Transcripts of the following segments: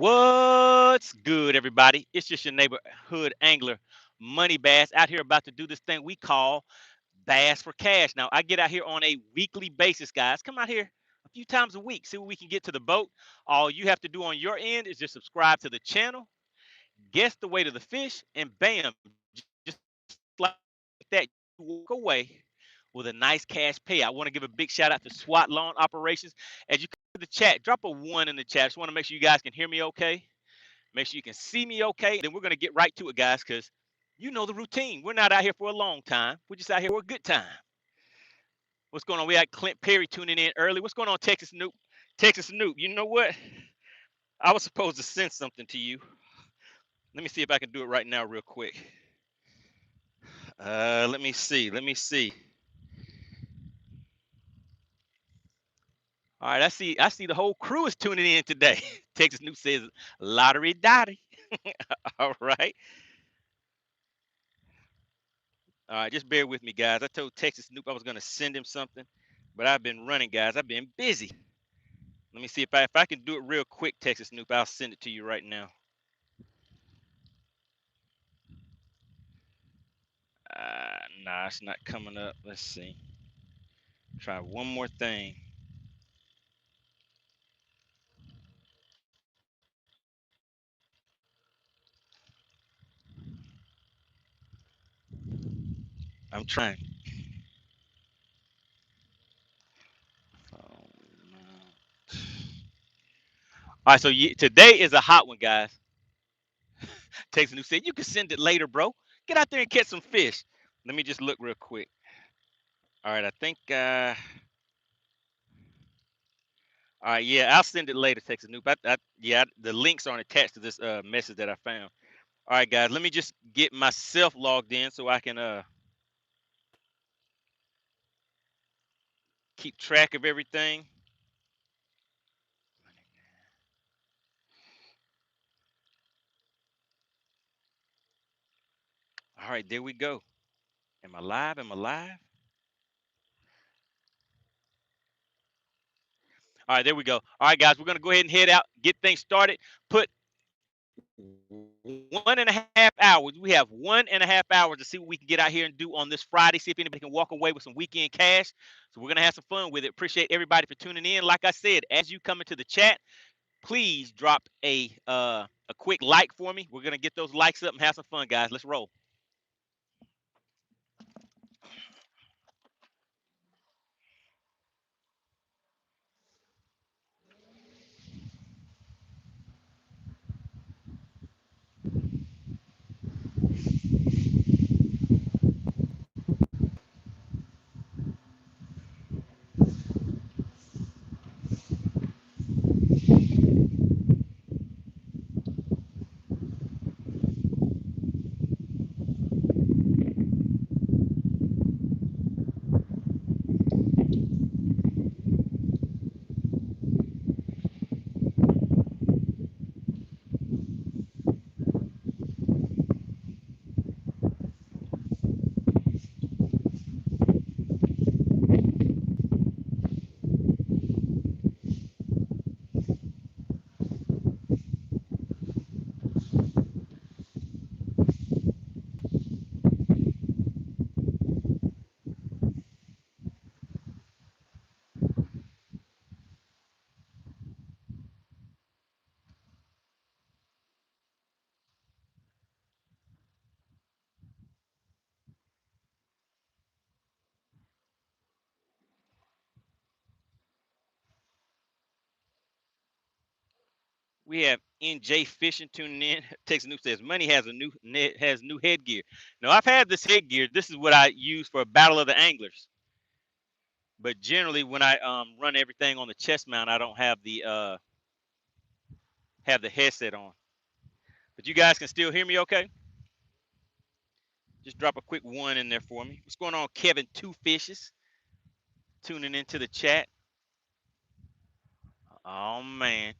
What's good, everybody? It's just your neighborhood angler, MoneyBass, out here about to do this thing we call Bass for Cash. Now, I get out here on a weekly basis, guys. Come out here a few times a week, see what we can get to the boat. All you have to do on your end is just subscribe to the channel, guess the weight of the fish, and bam, just like that, you walk away with a nice cash pay. I want to give a big shout out to SWAT Lawn Operations. As you come to the chat, drop a 1 in the chat. I just want to make sure you guys can hear me okay. Make sure you can see me okay. Then we're going to get right to it, guys, because you know the routine. We're not out here for a long time. We're just out here for a good time. What's going on? We had Clint Perry tuning in early. What's going on, Texas Noob? Texas Noob, you know what? I was supposed to send something to you. Let me see if I can do it right now real quick. Let me see. All right, I see the whole crew is tuning in today. Texas Noob says lottery dotty. All right. All right, just bear with me, guys. I told Texas Snoop I was gonna send him something, but I've been running, guys. I've been busy. Let me see if I can do it real quick, Texas Snoop. I'll send it to you right now. Nah, it's not coming up. Let's see. Try one more thing. I'm trying. All right, so today is a hot one, guys. Texas Snoop said you can send it later, bro. Get out there and catch some fish. Let me just look real quick. All right, I think. All right, yeah, I'll send it later, Texas Noob. Yeah, the links aren't attached to this message that I found. All right, guys, let me just get myself logged in so I can keep track of everything. All right, there we go. Am I live? Am I live? All right, there we go. All right, guys, we're gonna go ahead and head out, get things started. Put 1.5 hours. We have 1.5 hours to see what we can get out here and do on this Friday. See if anybody can walk away with some weekend cash. So we're gonna have some fun with it. Appreciate everybody for tuning in. Like I said, as you come into the chat, please drop a quick like for me. We're gonna get those likes up and have some fun, guys. Let's roll. We have NJ Fishing tuning in. Texas Noob says money has a new headgear. Now I've had this headgear. This is what I use for a battle of the anglers. But generally, when I run everything on the chest mount, I don't have the headset on. But you guys can still hear me, okay? Just drop a quick 1 in there for me. What's going on, Kevin? Two Fishes tuning into the chat. Oh man,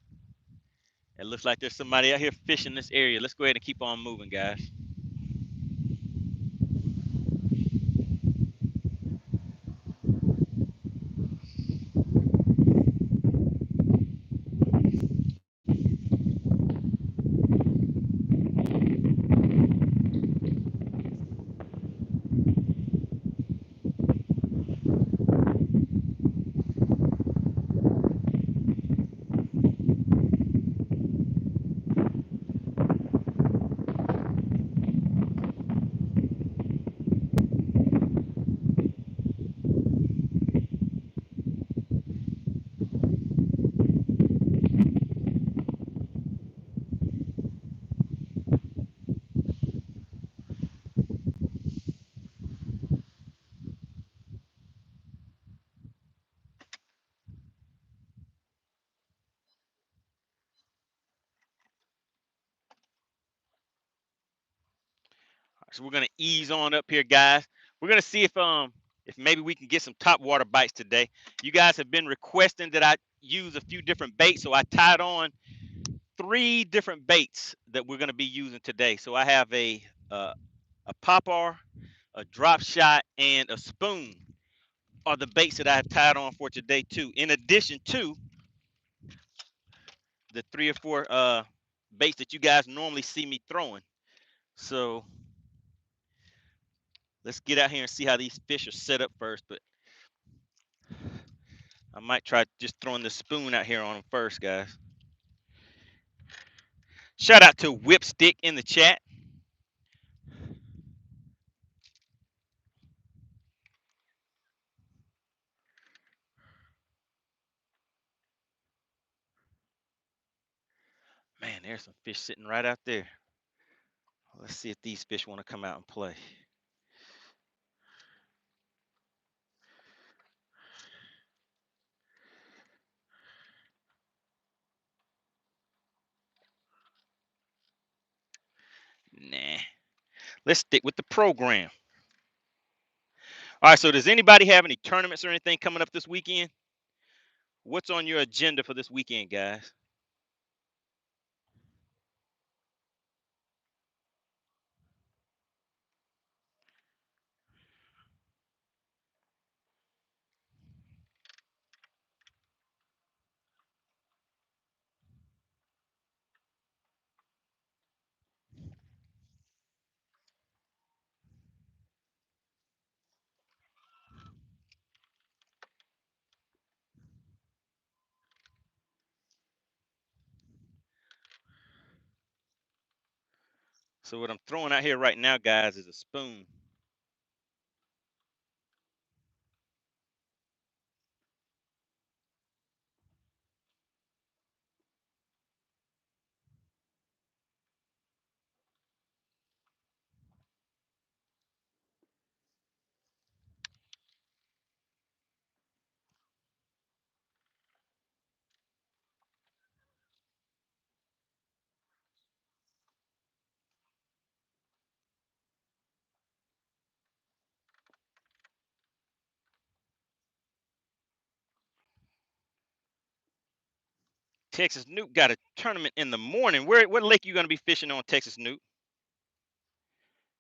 it looks like there's somebody out here fishing this area. Let's go ahead and keep on moving, guys. So we're gonna ease on up here, guys. We're gonna see if maybe we can get some top water bites today. You guys have been requesting that I use a few different baits, so I tied on 3 different baits that we're gonna be using today. So I have a popper, a drop shot, and a spoon are the baits that I have tied on for today too. In addition to the 3 or 4 baits that you guys normally see me throwing. So let's get out here and see how these fish are set up first. But I might try just throwing the spoon out here on them first, guys. Shout out to Whipstick in the chat. Man, there's some fish sitting right out there. Let's see if these fish want to come out and play. Nah. Let's stick with the program. All right, so does anybody have any tournaments or anything coming up this weekend? What's on your agenda for this weekend, guys? So what I'm throwing out here right now, guys, is a spoon. Texas Newt got a tournament in the morning. What lake you gonna be fishing on, Texas Newt?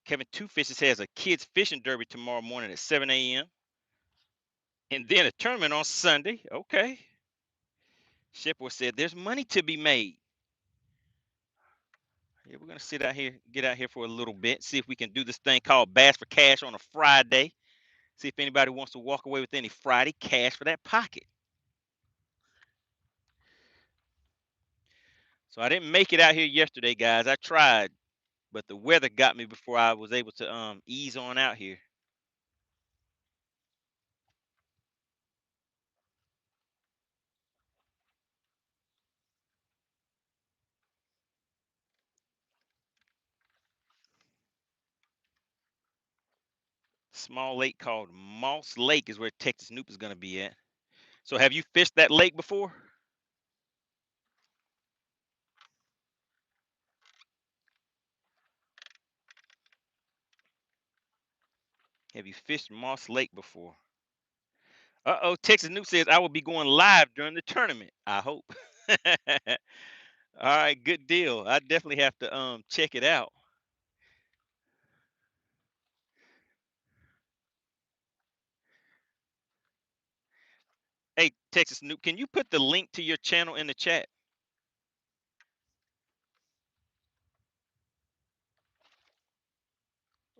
Kevin Two Fishes has a kids fishing derby tomorrow morning at 7 a.m. and then a tournament on Sunday. Okay. Shipper said there's money to be made. Yeah, we're gonna sit out here, get out here for a little bit, see if we can do this thing called Bass for Cash on a Friday. See if anybody wants to walk away with any Friday cash for that pocket. So I didn't make it out here yesterday, guys. I tried, but the weather got me before I was able to ease on out here. Small lake called Moss Lake is where Texas Snoop is gonna be at. So have you fished that lake before? Have you fished Moss Lake before? Uh-oh, Texas Snoop says I will be going live during the tournament. I hope. All right, good deal. I definitely have to check it out. Hey, Texas Snoop, can you put the link to your channel in the chat?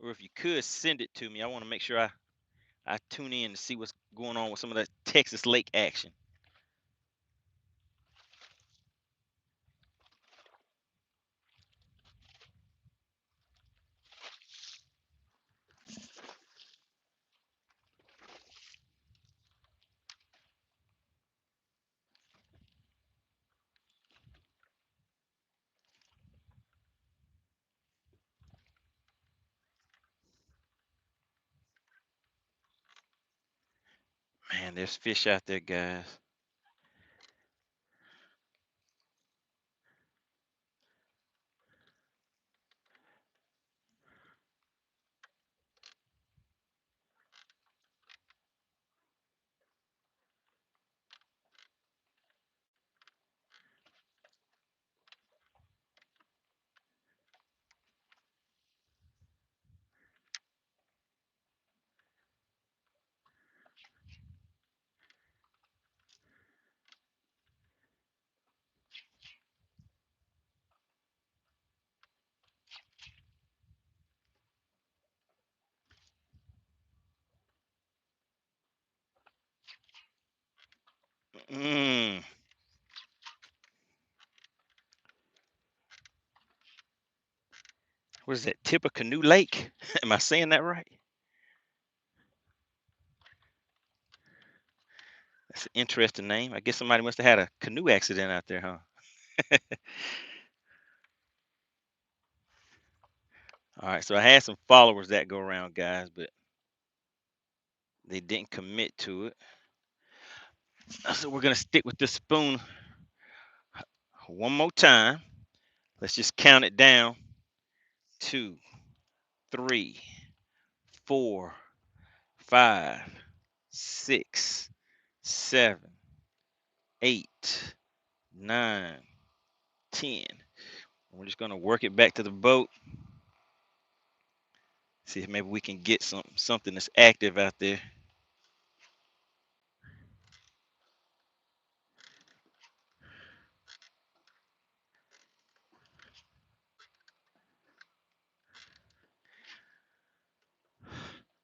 Or if you could send it to me. I want to make sure I tune in to see what's going on with some of that Texas Lake action. Man, there's fish out there, guys. What is that? Tippecanoe Lake? Am I saying that right? That's an interesting name. I guess somebody must have had a canoe accident out there, huh? All right, so I had some followers that go around, guys, but they didn't commit to it. So we're gonna stick with the spoon one more time. Let's just count it down. 2, 3, 4, 5, 6, 7, 8, 9, 10. We're just gonna work it back to the boat. See if maybe we can get something that's active out there.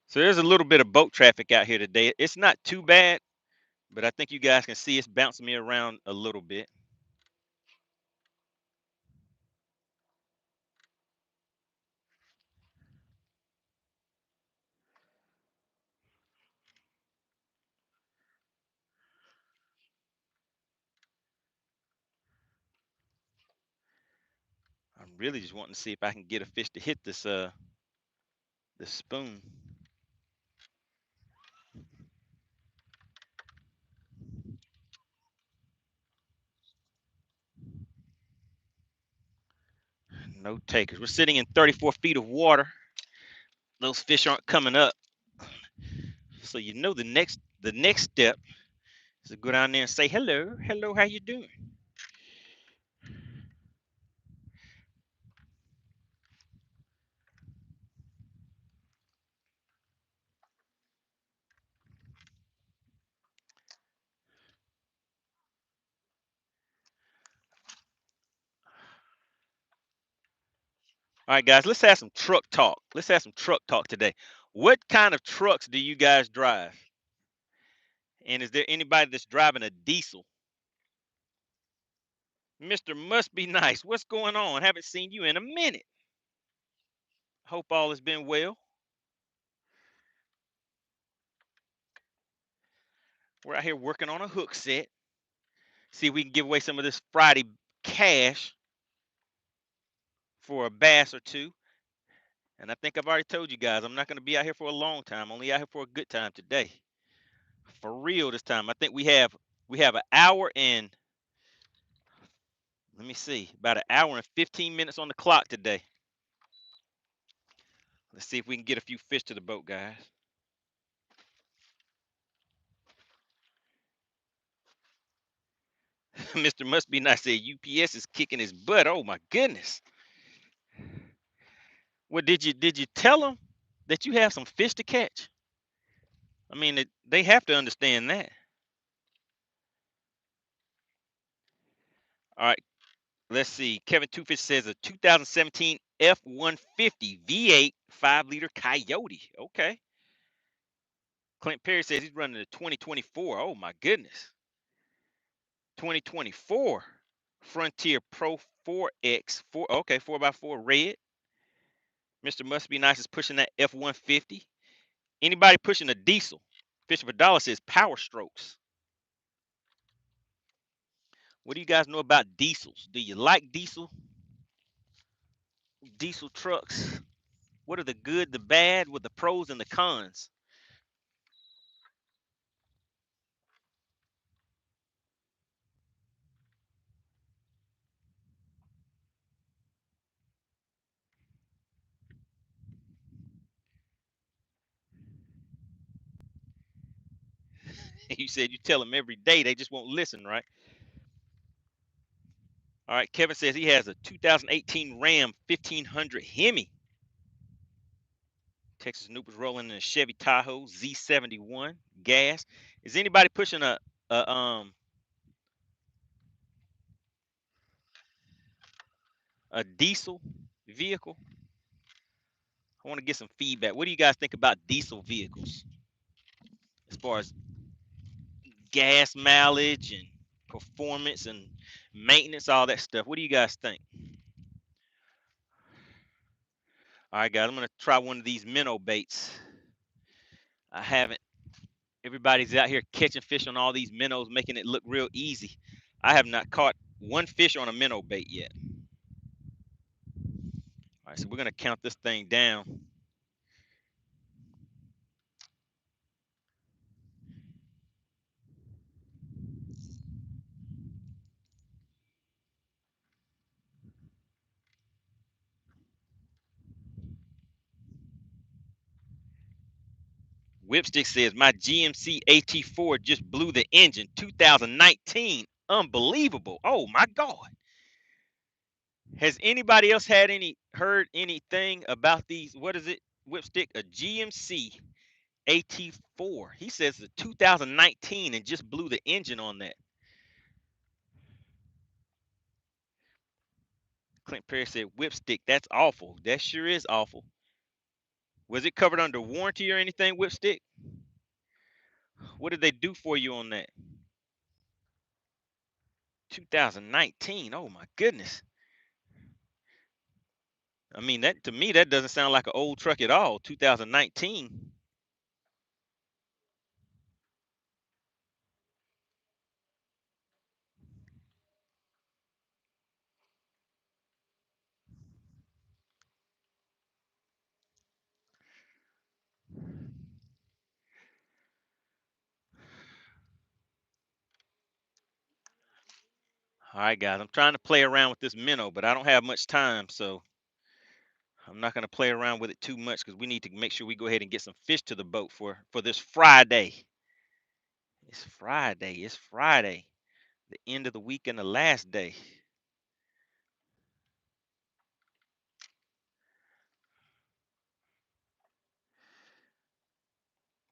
So there's a little bit of boat traffic out here today. It's not too bad, but I think you guys can see it's bouncing me around a little bit. I'm really just wanting to see if I can get a fish to hit this spoon. No takers. We're sitting in 34 feet of water. Those fish aren't coming up. So you know the next step is to go down there and say hello. Hello, how you doing? All right, guys, let's have some truck talk. Let's have some truck talk today. What kind of trucks do you guys drive? And is there anybody that's driving a diesel? Mr. Must Be Nice. What's going on? Haven't seen you in a minute. Hope all has been well. We're out here working on a hook set. See if we can give away some of this Friday cash for a bass or two. And I think I've already told you guys, I'm not going to be out here for a long time. Only out here for a good time today. For real this time. I think we have an hour and, let me see, about an hour and 15 minutes on the clock today. Let's see if we can get a few fish to the boat, guys. Mr. Must Be Nice said UPS is kicking his butt. Oh my goodness. Well, did you tell them that you have some fish to catch? I mean, they have to understand that. All right, let's see. Kevin Twofish says a 2017 F-150 V8 5-liter Coyote. Okay. Clint Perry says he's running a 2024. Oh my goodness. 2024 Frontier Pro 4X 4. Okay, 4x4 red. Mr. Must Be Nice is pushing that F-150. Anybody pushing a diesel? Fisher for Dollar says Power Strokes. What do you guys know about diesels? Do you like diesel trucks? What are the good, the bad, with the pros and the cons? You said you tell them every day, they just won't listen, right? All right, Kevin says he has a 2018 Ram 1500 Hemi. Texas Noop is rolling in a Chevy Tahoe Z71 gas. Is anybody pushing a a diesel vehicle? I want to get some feedback. What do you guys think about diesel vehicles? As far as gas mileage and performance and maintenance, all that stuff. What do you guys think? All right, guys, I'm gonna try one of these minnow baits. I haven't. Everybody's out here catching fish on all these minnows, making it look real easy. I have not caught one fish on a minnow bait yet. All right, so we're gonna count this thing down. Whipstick says my GMC AT4 just blew the engine. 2019, unbelievable. Oh my God. Has anybody else heard anything about these? What is it? Whipstick, a GMC AT4. He says it's 2019 and just blew the engine on that. Clint Perry said, Whipstick, that's awful. That sure is awful. Was it covered under warranty or anything, Whipstick? What did they do for you on that? 2019. Oh my goodness. I mean, that to me, that doesn't sound like an old truck at all. 2019. All right, guys, I'm trying to play around with this minnow, but I don't have much time, so I'm not going to play around with it too much because we need to make sure we go ahead and get some fish to the boat for this Friday. It's Friday. It's Friday. The end of the week and the last day.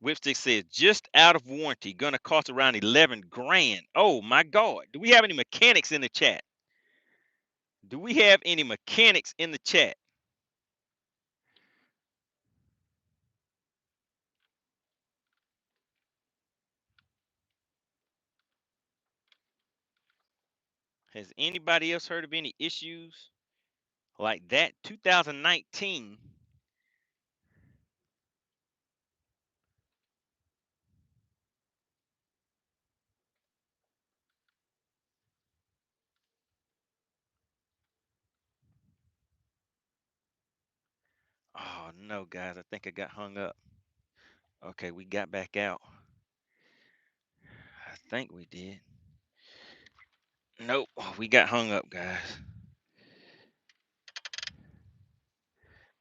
Whipstick says just out of warranty, gonna cost around 11 grand. Oh my God. Do we have any mechanics in the chat? Do we have any mechanics in the chat? Has anybody else heard of any issues like that? 2019. Oh no, guys, I think I got hung up. Okay, we got back out. I think we did. Nope, we got hung up, guys.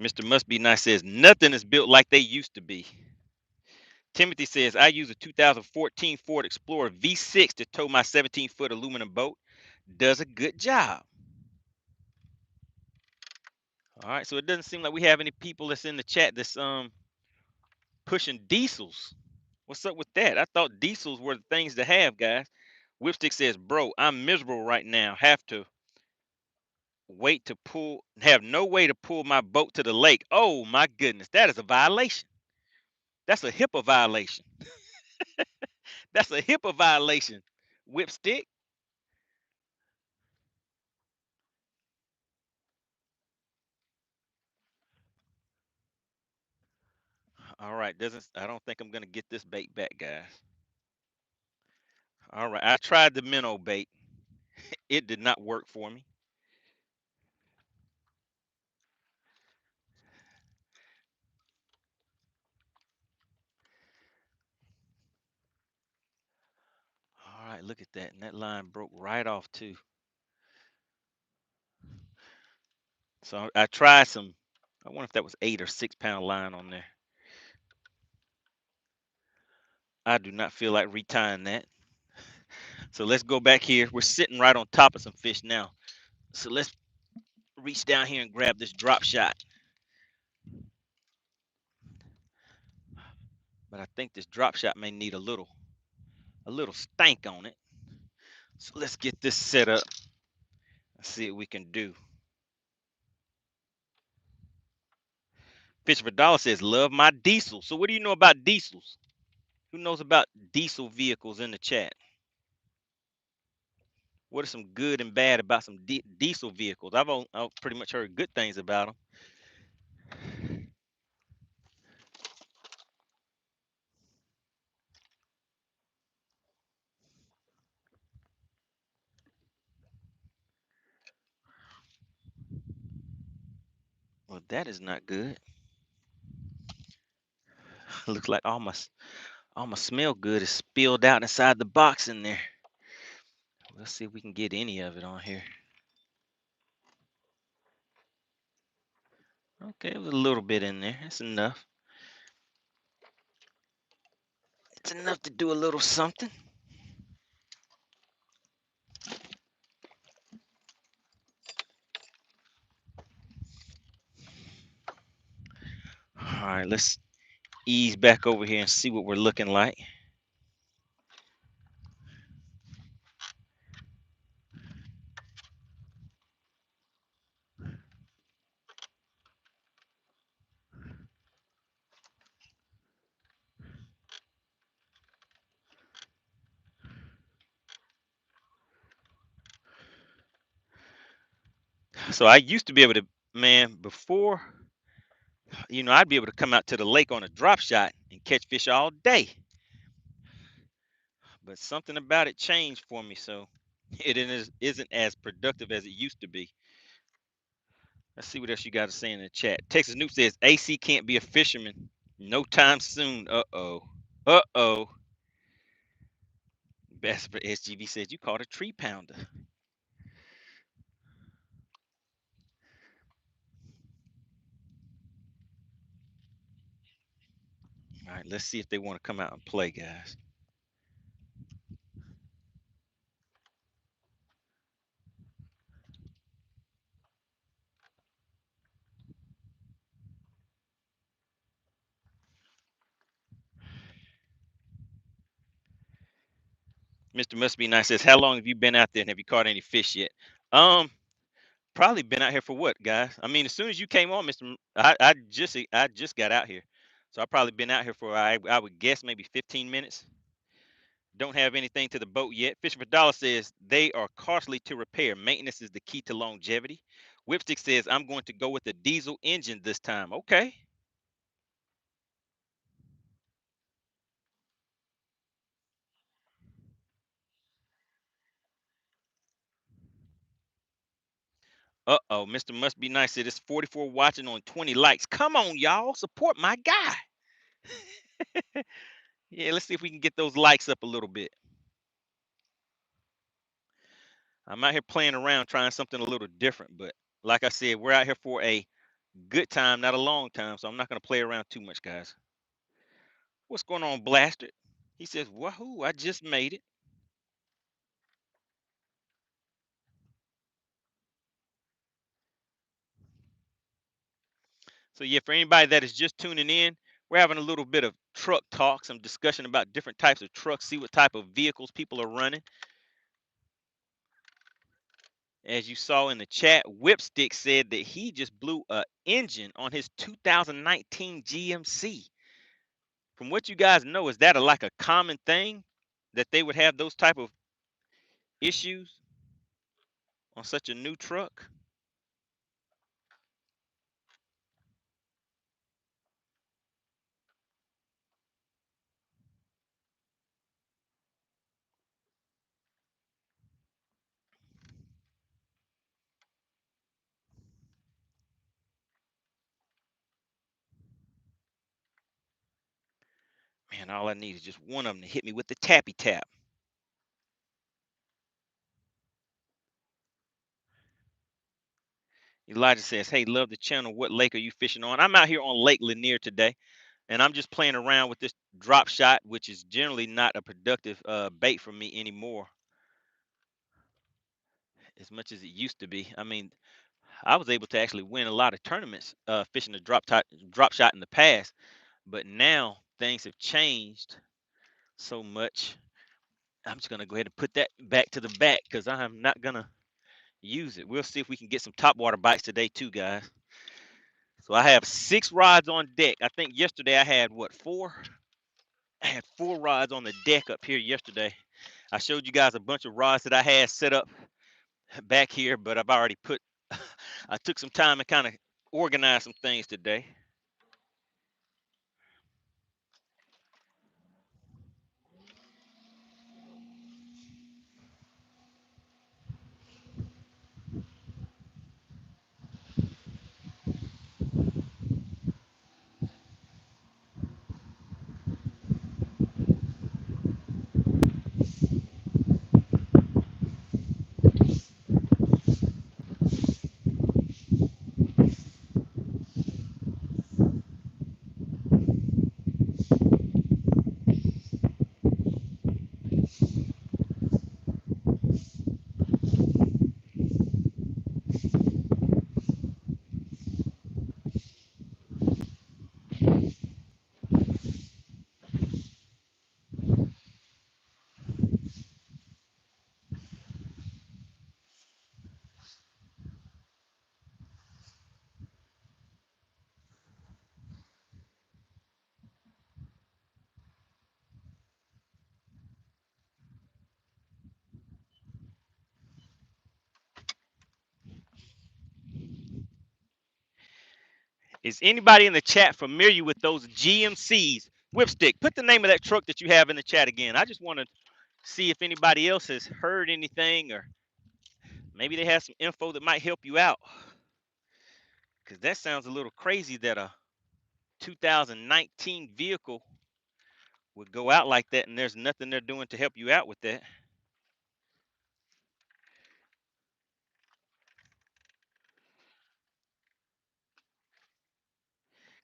Mr. Must Be Nice says nothing is built like they used to be. Timothy says I use a 2014 Ford Explorer V6 to tow my 17-foot aluminum boat. Does a good job. All right, so it doesn't seem like we have any people that's in the chat that's pushing diesels. What's up with that? I thought diesels were the things to have, guys. Whipstick says, bro, I'm miserable right now. Have no way to pull my boat to the lake. Oh my goodness, that is a violation. That's a HIPAA violation. That's a HIPAA violation. Whipstick. All right, I don't think I'm gonna get this bait back, guys. All right, I tried the minnow bait. It did not work for me. All right, look at that. And that line broke right off too. So I tried some, I wonder if that was 8 or 6 pound line on there. I do not feel like retying that. So let's go back here. We're sitting right on top of some fish now. So let's reach down here and grab this drop shot. But I think this drop shot may need a little stank on it. So let's get this set up and see what we can do. Fish for Dollar says, love my diesel. So what do you know about diesels? Who knows about diesel vehicles in the chat? What are some good and bad about some diesel vehicles? I've pretty much heard good things about them. Well, that is not good. Looks like all my smell good is spilled out inside the box in there. Let's see if we can get any of it on here. Okay, it was a little bit in there. That's enough. It's enough to do a little something. All right, let's ease back over here and see what we're looking like. So I used to be able to, man, before, I'd be able to come out to the lake on a drop shot and catch fish all day. But something about it changed for me, so isn't as productive as it used to be. Let's see what else you got to say in the chat. Texas Noob says AC can't be a fisherman no time soon. Uh-oh. Uh-oh. Best for SGV says you caught a tree pounder. All right, let's see if they want to come out and play, guys. Mr. Must Be Nice says, how long have you been out there and have you caught any fish yet? Probably been out here for what, guys? I mean, as soon as you came on, I just got out here. So I probably been out here for I would guess maybe 15 minutes. Don't have anything to the boat yet. Fishing for Dollar says they are costly to repair. Maintenance is the key to longevity. Whipstick says I'm going to go with the diesel engine this time. Okay. Uh-oh, Mr. Must Be Nice said it's 44 watching on 20 likes. Come on, y'all. Support my guy. Yeah, let's see if we can get those likes up a little bit. I'm out here playing around, trying something a little different. But like I said, we're out here for a good time, not a long time. So I'm not going to play around too much, guys. What's going on, Blaster? He says, wahoo, I just made it. So yeah, for anybody that is just tuning in, we're having a little bit of truck talk, some discussion about different types of trucks, see what type of vehicles people are running. As you saw in the chat, Whipstick said that he just blew a engine on his 2019 GMC. From what you guys know, is that like a common thing that they would have those type of issues on such a new truck? Man, all I need is just one of them to hit me with the tappy tap. Elijah says, hey, love the channel. What lake are you fishing on? I'm out here on Lake Lanier today, and I'm just playing around with this drop shot, which is generally not a productive bait for me anymore as much as it used to be. I mean, I was able to actually win a lot of tournaments fishing the drop shot in the past, but now things have changed so much. I'm just gonna go ahead and put that back to the back because I'm not gonna use it. We'll see if we can get some topwater bites today too, guys. So I have 6 rods on deck. I think yesterday I had what, 4? I had 4 rods on the deck up here yesterday. I showed you guys a bunch of rods that I had set up back here, but I've already put, I took some time and kind of organize some things today. Is anybody in the chat familiar with those GMCs? Whipstick, put the name of that truck that you have in the chat again. I just want to see if anybody else has heard anything, or maybe they have some info that might help you out. Because that sounds a little crazy that a 2019 vehicle would go out like that and there's nothing they're doing to help you out with that.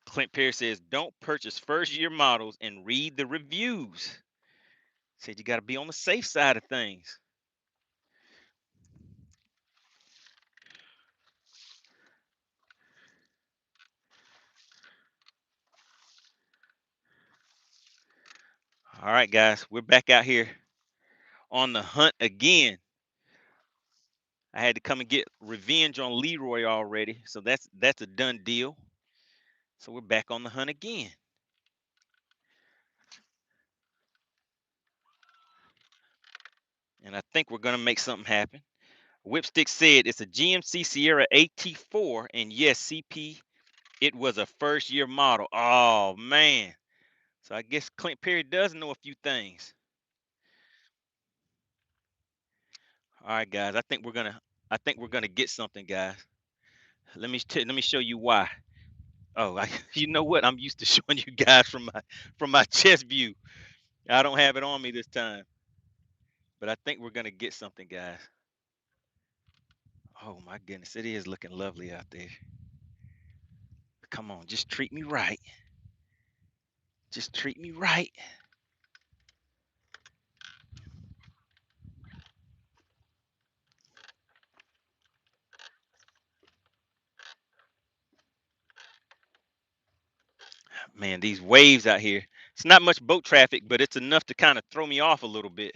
Clint Perry says, don't purchase first year models and read the reviews. Said you got to be on the safe side of things. All right, guys, we're back out here on the hunt again. I had to come and get revenge on Leroy already, so that's a done deal. So we're back on the hunt again. And I think we're gonna make something happen. Whipstick said it's a GMC Sierra AT4, and yes, CP, it was a first year model. Oh man. So I guess Clint Perry does know a few things. All right, guys. I think we're gonna get something, guys. Let me show you why. Oh, you know what? I'm used to showing you guys from my chest view. I don't have it on me this time, but I think we're gonna get something, guys. Oh my goodness, it is looking lovely out there. Come on, just treat me right. Just treat me right. Man, these waves out here. It's not much boat traffic, but it's enough to kind of throw me off a little bit.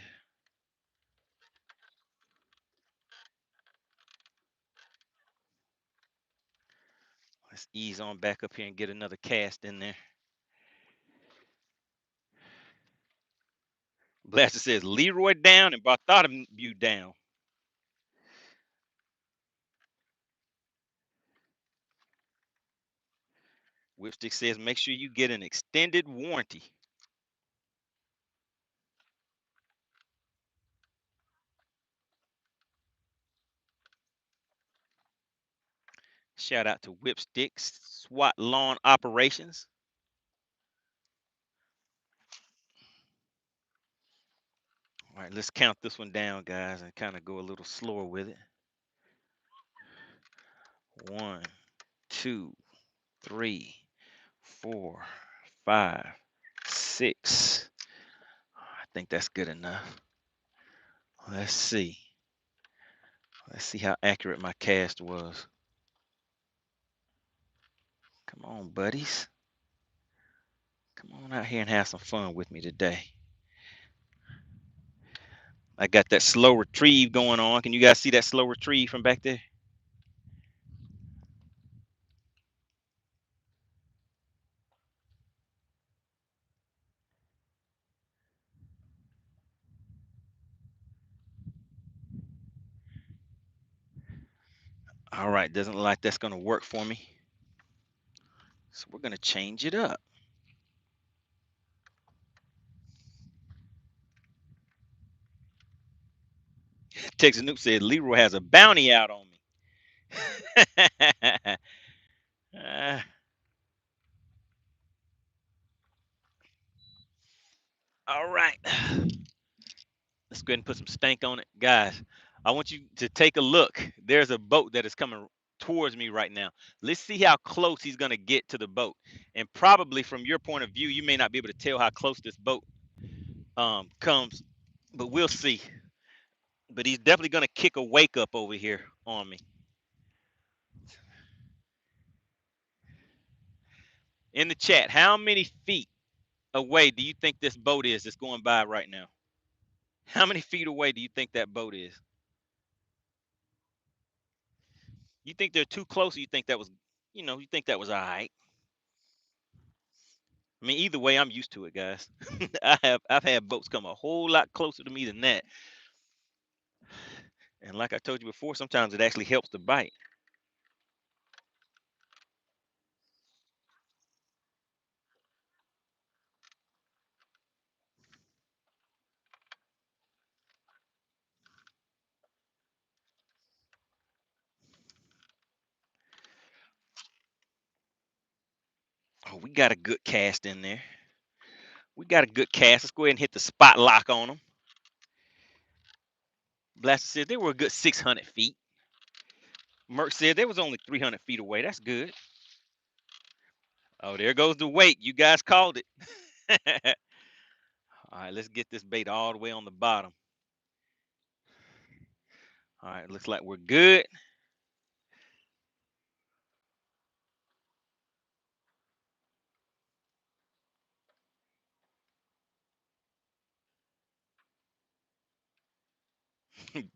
Let's ease on back up here and get another cast in there. Blaster says Leroy down and Bartholomew down. Whipstick says make sure you get an extended warranty. Shout out to Whipstick SWAT Lawn Operations. All right, let's count this one down, guys, and kind of go a little slower with it. 1, 2, 3, 4, 5, 6. I think that's good enough. Let's see. Let's see how accurate my cast was. Come on, buddies. Come on out here and have some fun with me today. I got that slow retrieve going on. Can you guys see that slow retrieve from back there? All right, doesn't look like that's going to work for me. So we're going to change it up. Texas Noop said Leroy has a bounty out on me. All right. Let's go ahead and put some stank on it. Guys, I want you to take a look. There's a boat that is coming towards me right now. Let's see how close he's going to get to the boat. And probably from your point of view, you may not be able to tell how close this boat comes, but we'll see. But he's definitely going to kick a wake up over here on me. In the chat, how many feet away do you think this boat is that's going by right now? How many feet away do you think that boat is? You think they're too close, or you think that was, you think that was all right? I mean, either way, I'm used to it, guys. I've had boats come a whole lot closer to me than that. And like I told you before, sometimes it actually helps to bite. Oh, we got a good cast in there. We got a good cast. Let's go ahead and hit the spot lock on them. Blaster said they were a good 600 feet. Merc said they was only 300 feet away. That's good. Oh, there goes the weight. You guys called it. All right, let's get this bait all the way on the bottom. All right, looks like we're good.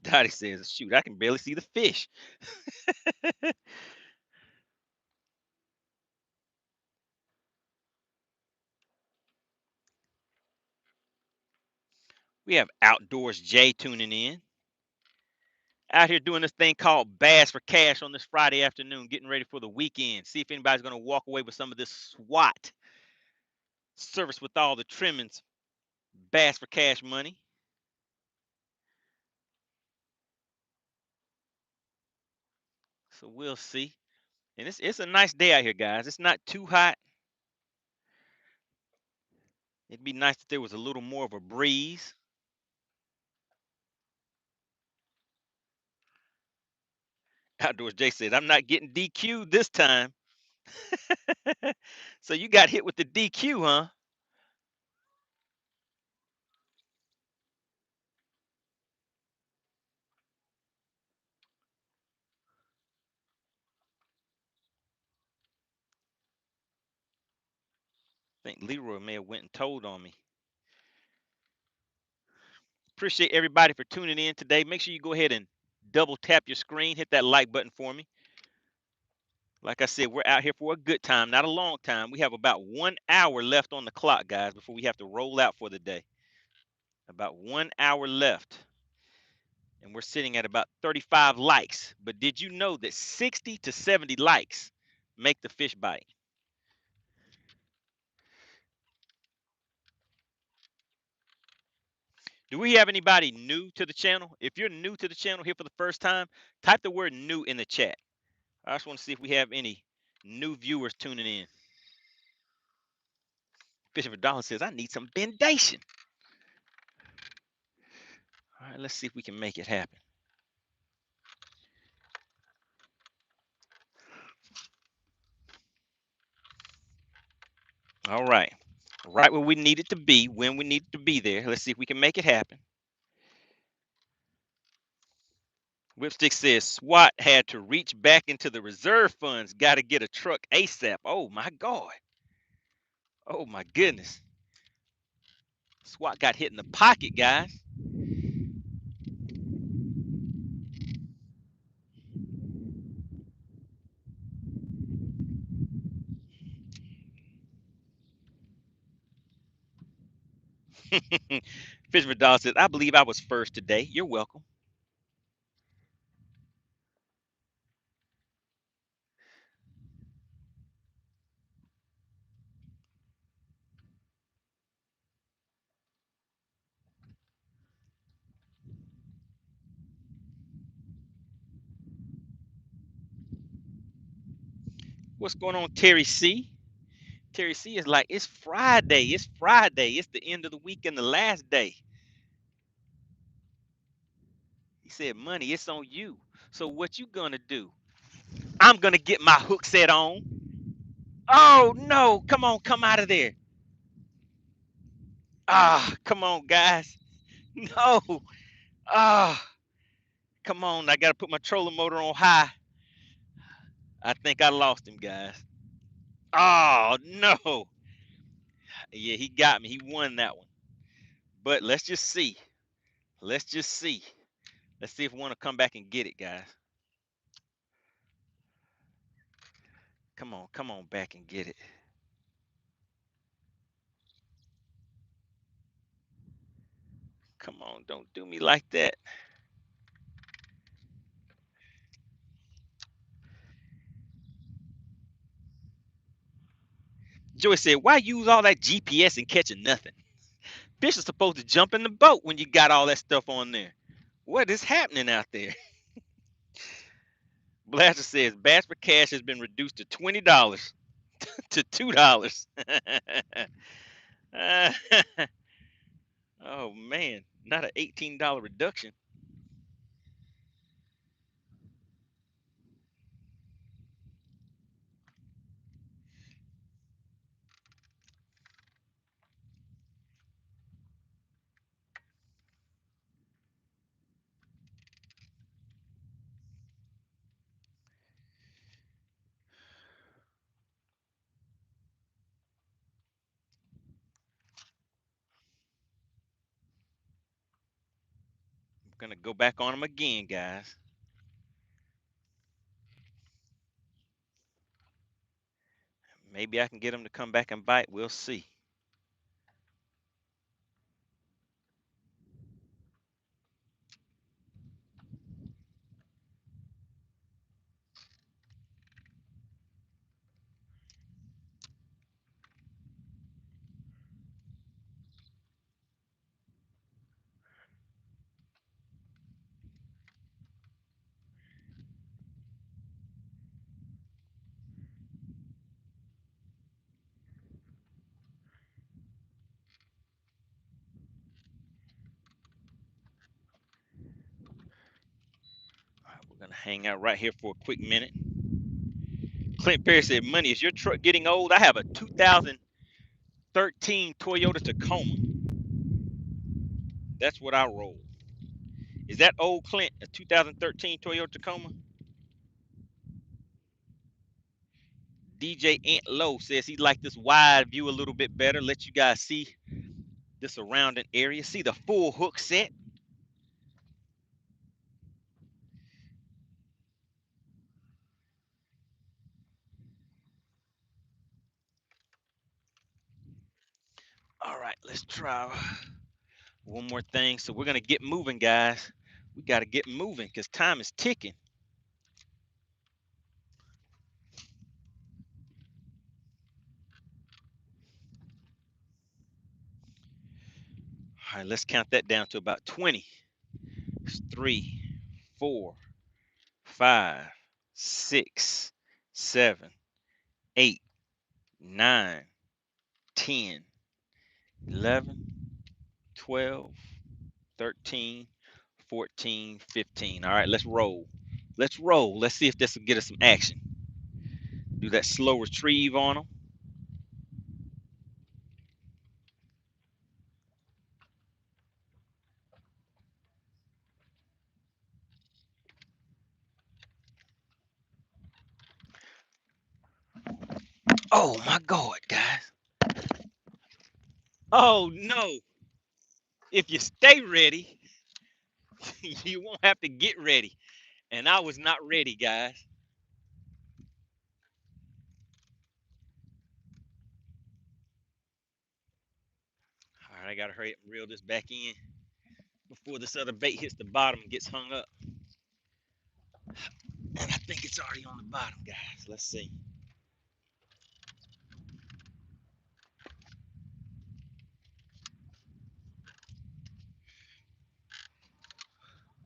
Dottie says, shoot, I can barely see the fish. We have Outdoors Jay tuning in. Out here doing this thing called Bass for Cash on this Friday afternoon, getting ready for the weekend. See if anybody's going to walk away with some of this SWAT service with all the trimmings. Bass for Cash money. So we'll see. And it's a nice day out here, guys. It's not too hot. It'd be nice if there was a little more of a breeze. Outdoors Jay said, I'm not getting DQ'd this time. So you got hit with the DQ, huh? I think Leroy may have went and told on me. Appreciate everybody for tuning in today. Make sure you go ahead and double tap your screen, hit that like button for me. Like I said, we're out here for a good time, not a long time. We have about 1 hour left on the clock, guys, before we have to roll out for the day. About 1 hour left. And we're sitting at about 35 likes. But did you know that 60 to 70 likes make the fish bite? Do we have anybody new to the channel? If you're new to the channel here for the first time, type the word new in the chat. I just want to see if we have any new viewers tuning in. Fisherman Dollar says, I need some bendation. All right, let's see if we can make it happen. All right. Right where we need it to be, when we need it to be there. Let's see if we can make it happen. Whipstick says SWAT had to reach back into the reserve funds. Got to get a truck ASAP. Oh, my God. Oh, my goodness. SWAT got hit in the pocket, guys. Fisherman Dog says, I believe I was first today. You're welcome. What's going on, Terry C? Terry C is like, it's Friday. It's Friday. It's the end of the week and the last day. He said, money, it's on you. So what you gonna do? I'm gonna get my hook set on. Oh no, come on, come out of there. Ah, come on, guys. No. Ah, come on. I gotta put my trolling motor on high. I think I lost him, guys. Oh no. Yeah, he got me. He won that one. But let's just see. Let's just see. Let's see if we want to come back and get it, guys. Come on back and get it. Come on, don't do me like that. Joey said, why use all that GPS and catching nothing? Fish is supposed to jump in the boat when you got all that stuff on there. What is happening out there? Blaster says bass for cash has been reduced to $20 to $2. Oh man, not an $18 reduction. I'm gonna go back on them again, guys. Maybe I can get them to come back and bite. We'll see. All right, we're gonna hang out right here for a quick minute. Clint Perry said, "Money, is your truck getting old? I have a 2013 Toyota Tacoma. That's what I roll. Is that old, Clint? A 2013 Toyota Tacoma?" DJ Ant Low says he liked this wide view a little bit better. Let you guys see the surrounding area. See the full hook set. All right, let's try one more thing. So we're gonna get moving, guys. We gotta get moving because time is ticking. All right, let's count that down to about 20. It's 3, 4, 5, 6, 7, 8, 9, 10, 11, 12, 13, 14, 15. All right, let's roll. Let's roll. Let's see if this will get us some action. Do that slow retrieve on them. Oh my God, guys. Oh no. If you stay ready, you won't have to get ready. And I was not ready, guys. All right, I gotta hurry up and reel this back in before this other bait hits the bottom and gets hung up. And I think it's already on the bottom, guys. Let's see.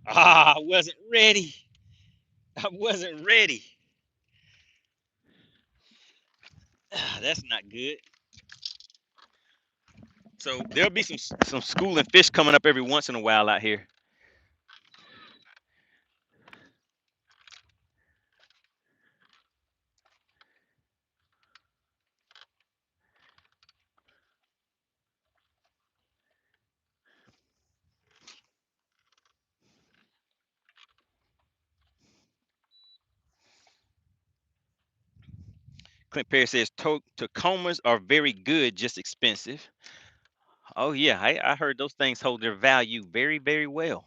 Ah, I wasn't ready. I wasn't ready. That's not good. So there'll be some schooling fish coming up every once in a while out here. Clint Perry says Tacomas are very good, just expensive. Oh yeah, I heard those things hold their value very, very well.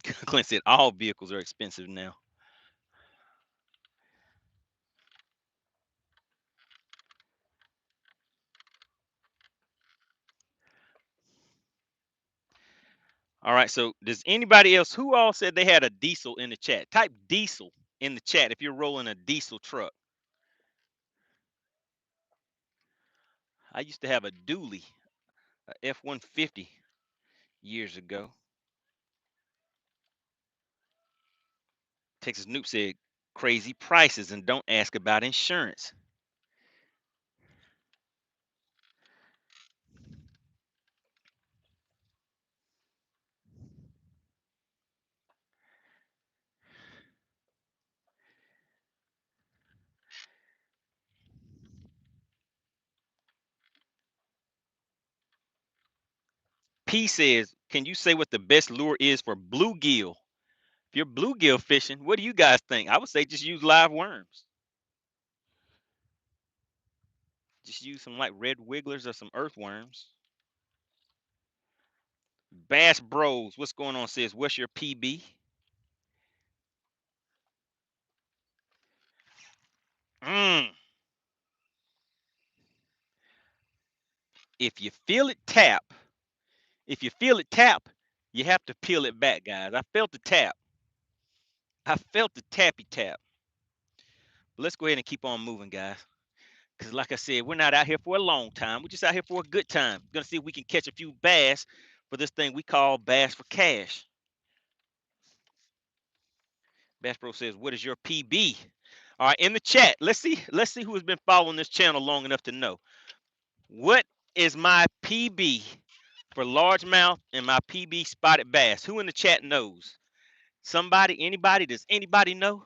Clint said all vehicles are expensive now. All right, so does anybody else, who all said they had a diesel in the chat? Type diesel in the chat if you're rolling a diesel truck. I used to have a dually, a F-150 years ago. Texas Noob said crazy prices and don't ask about insurance. P says, can you say what the best lure is for bluegill? If you're bluegill fishing, what do you guys think? I would say just use live worms. Just use some like red wigglers or some earthworms. Bass Bros, what's going on? Says, what's your PB? Mm. If you feel it tap, if you feel it tap, you have to peel it back, guys. I felt the tap. I felt the tappy tap. But let's go ahead and keep on moving, guys. Because like I said, we're not out here for a long time. We're just out here for a good time. We're going to see if we can catch a few bass for this thing we call Bass for Cash. Bass Pro says, what is your PB? All right, in the chat, let's see who has been following this channel long enough to know. What is my PB for largemouth and my PB spotted bass? Who in the chat knows? Somebody, anybody? Does anybody know?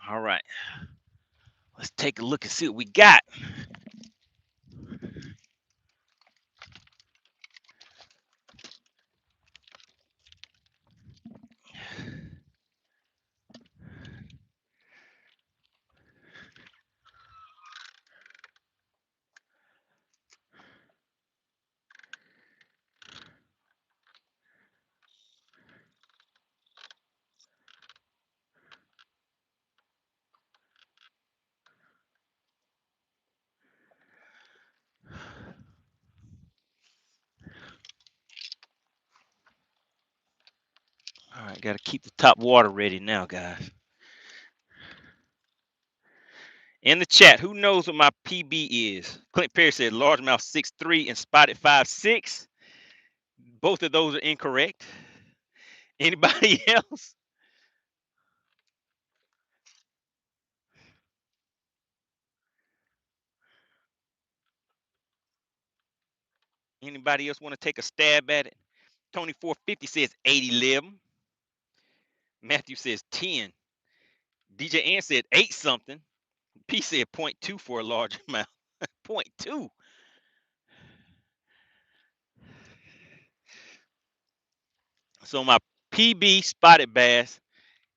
All right. Let's take a look and see what we got. All right, got to keep the top water ready now, guys. In the chat, who knows what my PB is? Clint Perry said largemouth 6'3" and spotted 5'6". Both of those are incorrect. Anybody else? Anybody else want to take a stab at it? Tony 450 says 80 limb. Matthew says 10. DJ Ann said 8 something. P said 0.2 for a large amount. 0.2. So my PB spotted bass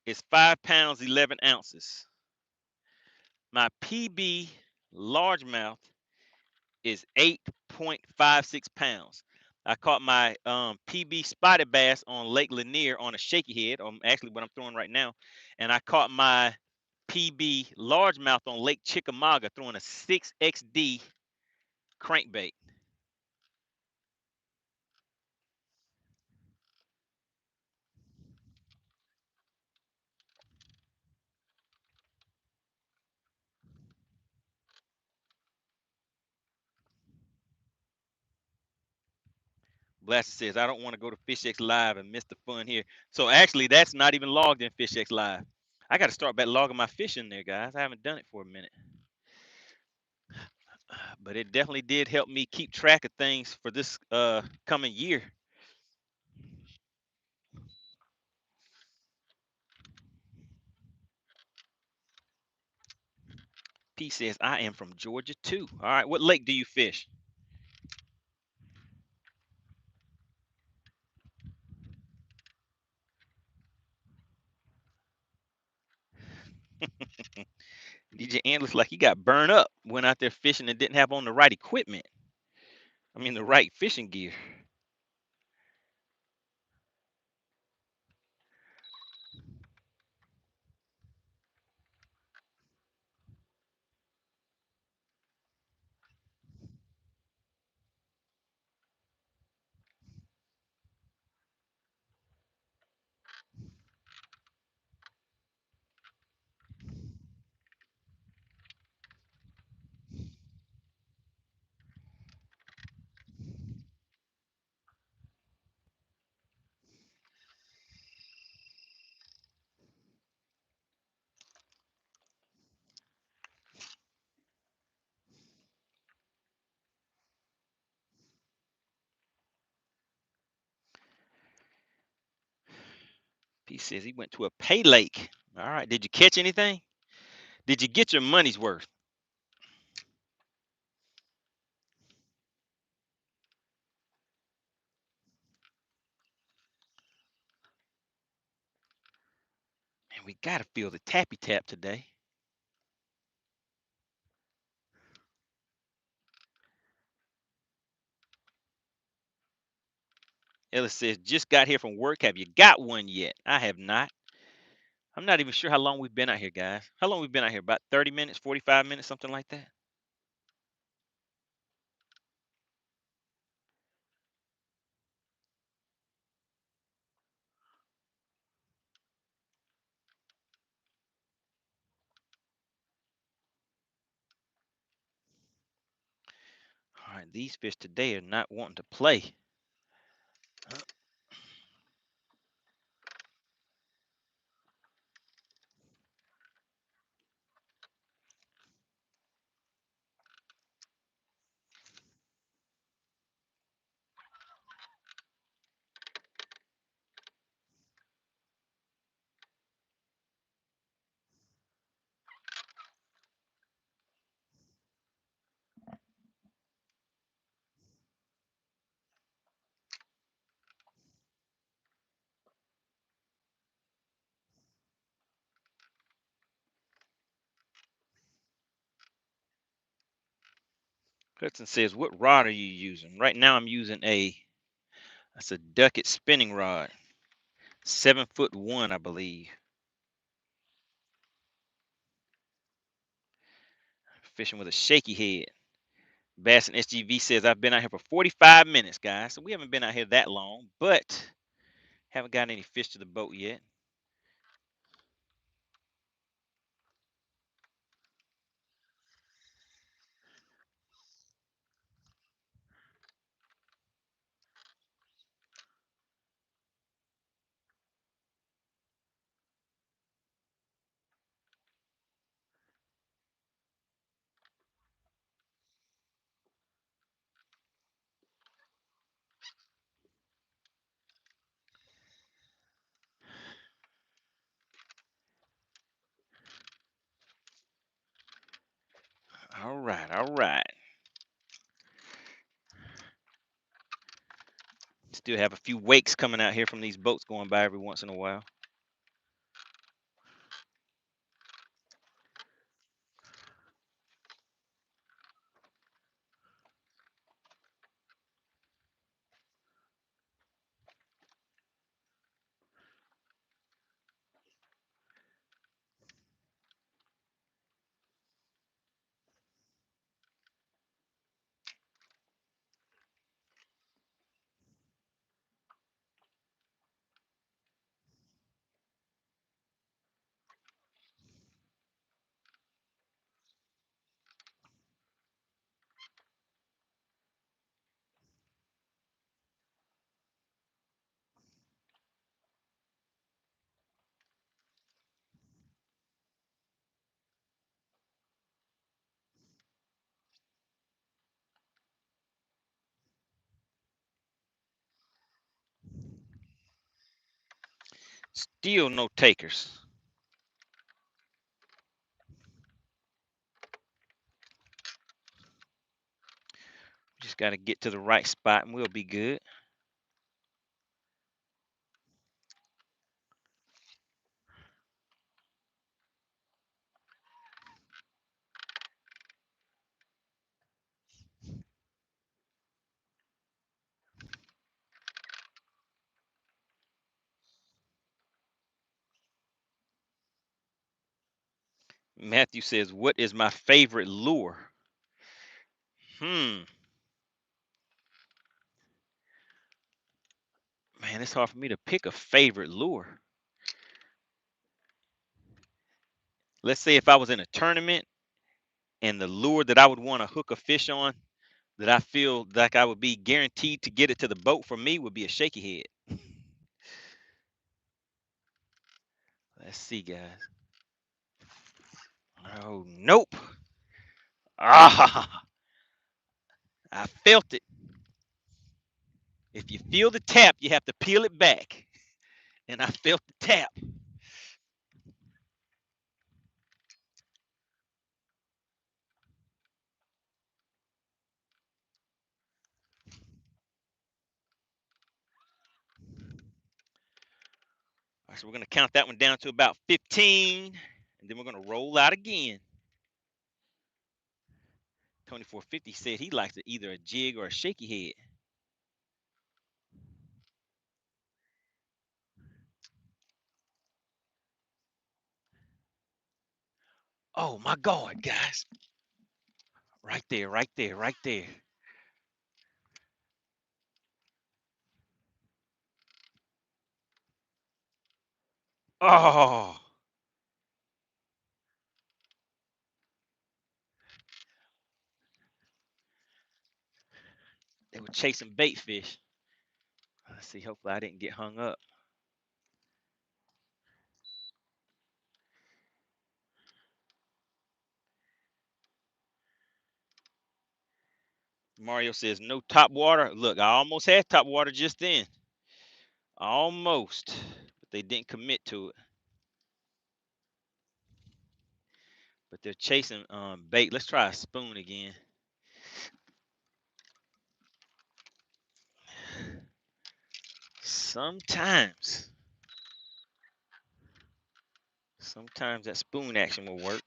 is 5 pounds 11 ounces. My PB largemouth is 8.56 pounds. I caught my PB spotted bass on Lake Lanier on a shaky head, actually what I'm throwing right now, and I caught my PB largemouth on Lake Chickamauga throwing a 6XD crankbait. Blaster says, I don't want to go to FishXLive and miss the fun here. So actually, that's not even logged in FishXLive. I got to start back logging my fish in there, guys. I haven't done it for a minute. But it definitely did help me keep track of things for this coming year. P says, I am from Georgia too. All right, what lake do you fish? DJ Ant looks like he got burned up, went out there fishing and didn't have on the right equipment. I mean, the right fishing gear. He says he went to a pay lake. All right, did you catch anything? Did you get your money's worth? Man, we got to feel the tappy tap today. Ellis says, just got here from work. Have you got one yet? I have not. I'm not even sure how long we've been out here, guys. How long we've been out here? About 30 minutes, 45 minutes, something like that. All right, these fish today are not wanting to play. Hudson says, what rod are you using? Right now I'm using that's a Duckett spinning rod. 7'1", I believe. Fishing with a shaky head. Bass and SGV says, I've been out here for 45 minutes, guys. So we haven't been out here that long, but haven't gotten any fish to the boat yet. All right, all right. Still have a few wakes coming out here from these boats going by every once in a while. Still no takers. Just got to get to the right spot and we'll be good. Matthew says, what is my favorite lure? Man, it's hard for me to pick a favorite lure. Let's say if I was in a tournament and the lure that I would want to hook a fish on, that I feel like I would be guaranteed to get it to the boat for me, would be a shaky head. Let's see, guys. Oh, nope. Ah, I felt it. If you feel the tap, you have to peel it back. And I felt the tap. All right, so we're going to count that one down to about 15, and then we're going to roll out again. 2450 said he likes either a jig or a shaky head. Oh, my God, guys. Right there, right there, right there. Oh. They were chasing bait fish. Let's see, hopefully I didn't get hung up. Mario says no top water. Look, I almost had top water just then. Almost, but they didn't commit to it. But they're chasing bait. Let's try a spoon again. Sometimes that spoon action will work.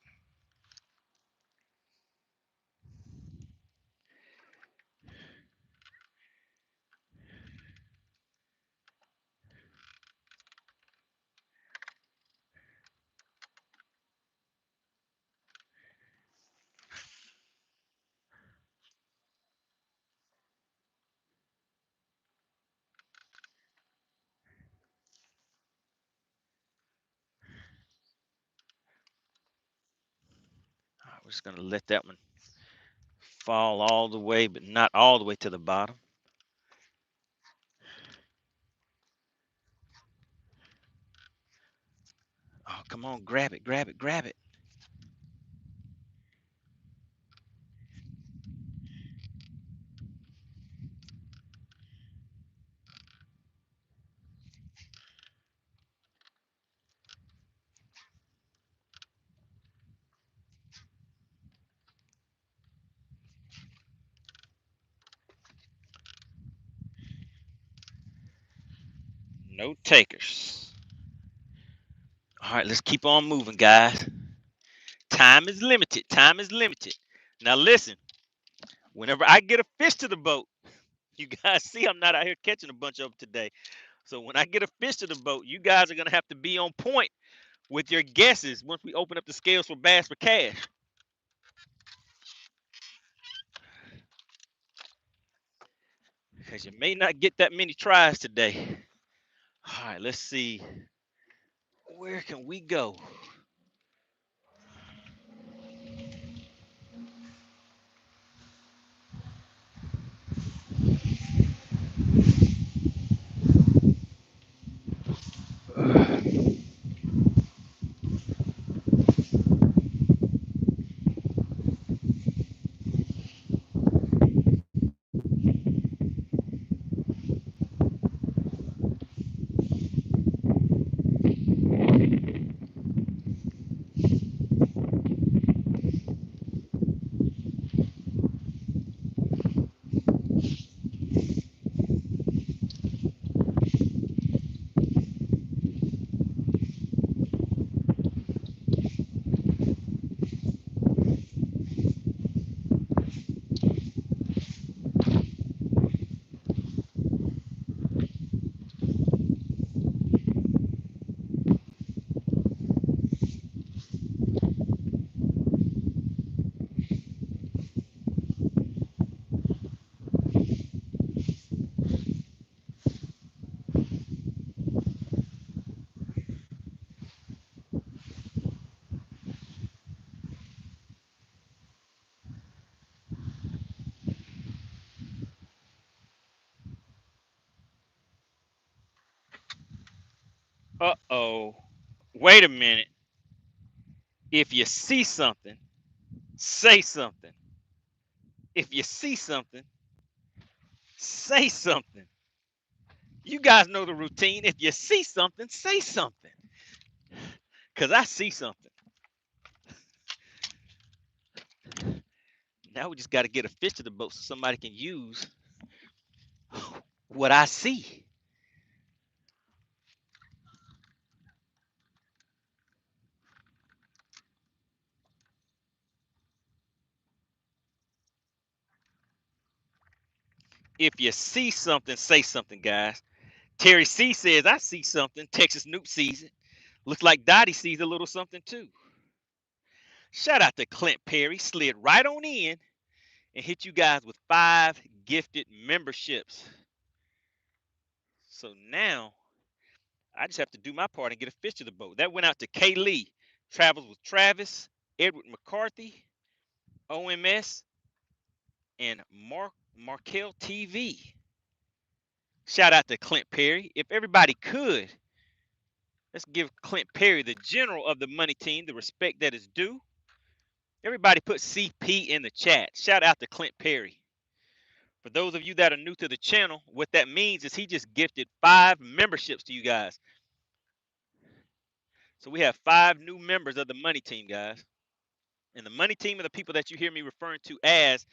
All right, we're just gonna let that one fall all the way, but not all the way to the bottom. Oh, come on, grab it, grab it, grab it. No takers. All right, let's keep on moving, guys. Time is limited. Time is limited. Now listen, whenever I get a fish to the boat, you guys see I'm not out here catching a bunch of them today. So when I get a fish to the boat, you guys are gonna have to be on point with your guesses once we open up the scales for Bass for Cash. Because you may not get that many tries today. All right, let's see. Where can we go? Uh-oh. Wait a minute. If you see something, say something. If you see something, say something. You guys know the routine. If you see something, say something. Because I see something. Now we just got to get a fish to the boat so somebody can use what I see. If you see something, say something, guys. Terry C says, I see something. Texas Noop sees it. Looks like Dottie sees a little something too. Shout out to Clint Perry. Slid right on in and hit you guys with 5 gifted memberships. So now I just have to do my part and get a fish to the boat. That went out to Kay Lee, Travels with Travis, Edward McCarthy, OMS, and Markel TV. Shout out to Clint Perry. If everybody could, let's give Clint Perry, the general of the money team, the respect that is due. Everybody put CP in the chat. Shout out to Clint Perry. For those of you that are new to the channel, what that means is he just gifted 5 memberships to you guys. So we have 5 new members of the money team, guys. And the money team are the people that you hear me referring to as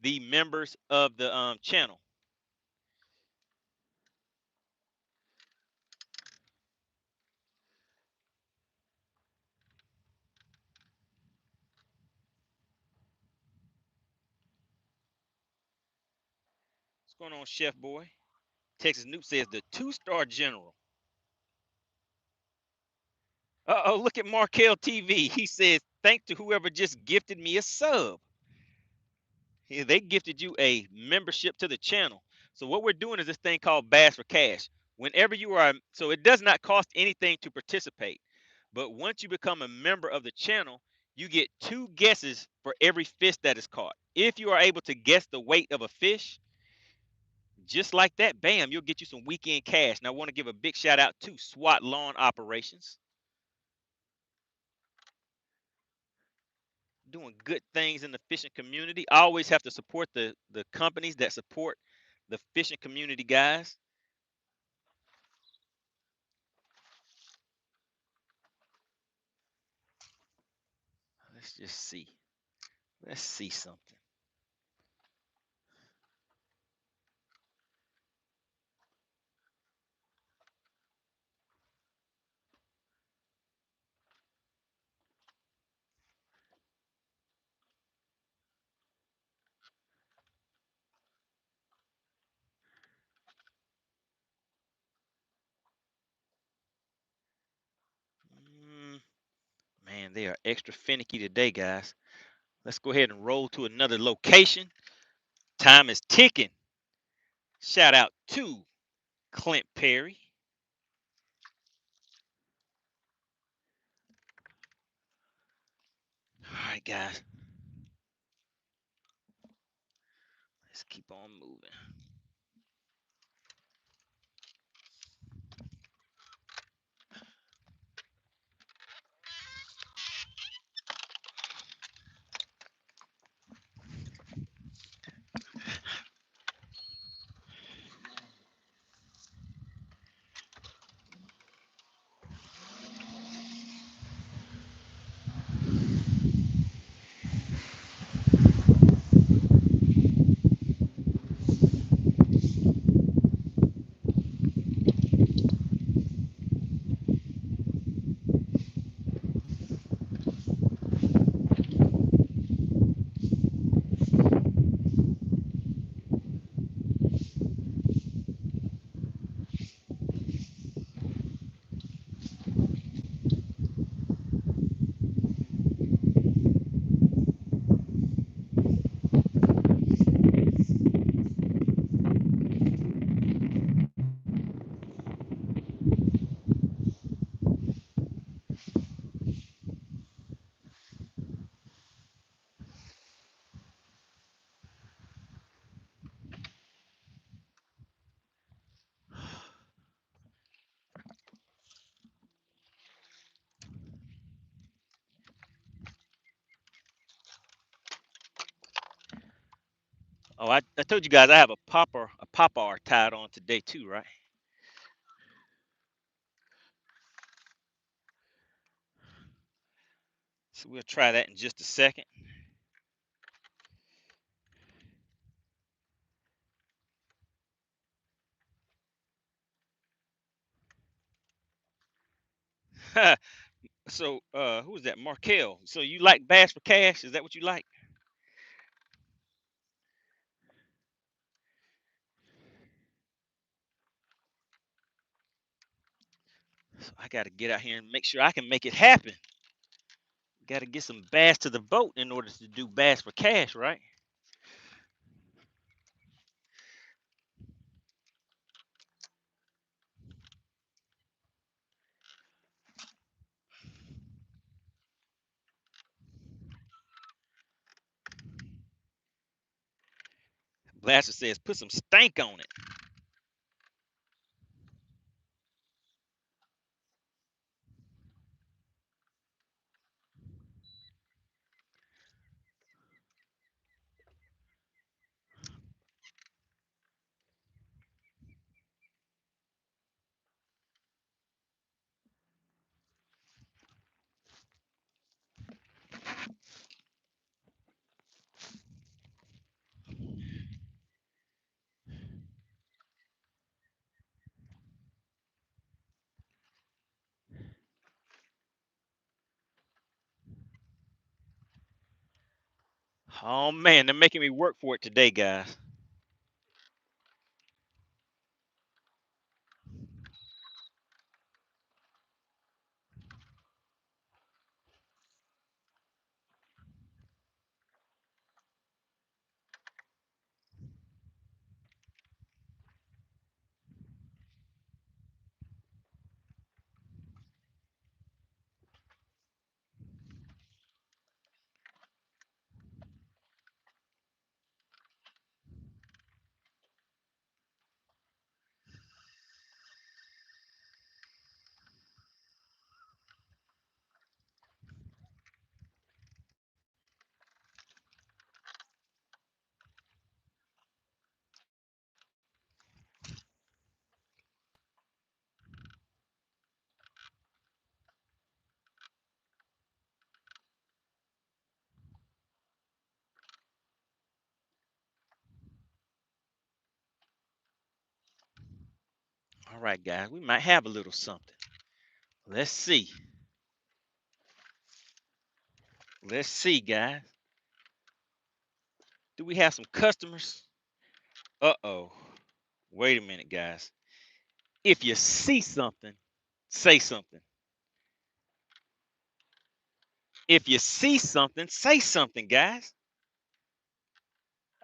the members of the channel. What's going on, Chef Boy? Texas Noob says the 2-star general. Uh-oh, look at Markel TV. He says, thanks to whoever just gifted me a sub. Yeah, they gifted you a membership to the channel. So what we're doing is this thing called Bass for Cash. Whenever you are, so it does not cost anything to participate. But once you become a member of the channel, you get 2 guesses for every fish that is caught. If you are able to guess the weight of a fish, just like that, bam, you'll get you some weekend cash. Now I want to give a big shout out to SWAT Lawn Operations. Doing good things in the fishing community. I always have to support the companies that support the fishing community, guys. Let's just see. Let's see something. Man, they are extra finicky today, guys. Let's go ahead and roll to another location. Time is ticking. Shout out to Clint Perry. All right, guys. Let's keep on moving. Oh, I told you guys I have a popper tied on today too, right? So we'll try that in just a second. So who is that? Markel. So you like Bass for Cash? Is that what you like? So I gotta get out here and make sure I can make it happen. Gotta get some bass to the boat in order to do Bass for Cash, right? Blaster says put some stank on it. Oh man, they're making me work for it today, guys. All right, guys, we might have a little something. Let's see. Let's see, guys. Do we have some customers? Uh-oh. Wait a minute, guys. If you see something, say something. If you see something, say something, guys.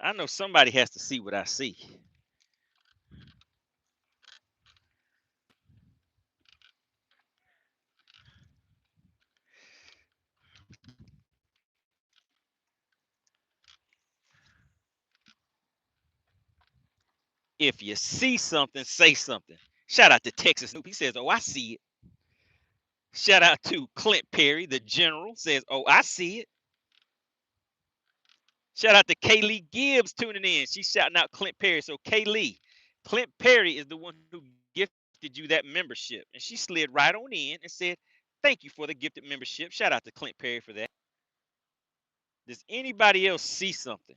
I know somebody has to see what I see. If you see something, say something. Shout out to Texas Snoop. He says, "Oh, I see it." Shout out to Clint Perry, the general, says, "Oh, I see it." Shout out to Kaylee Gibbs tuning in. She's shouting out Clint Perry. So Kaylee, Clint Perry is the one who gifted you that membership. And she slid right on in and said, "Thank you for the gifted membership." Shout out to Clint Perry for that. Does anybody else see something?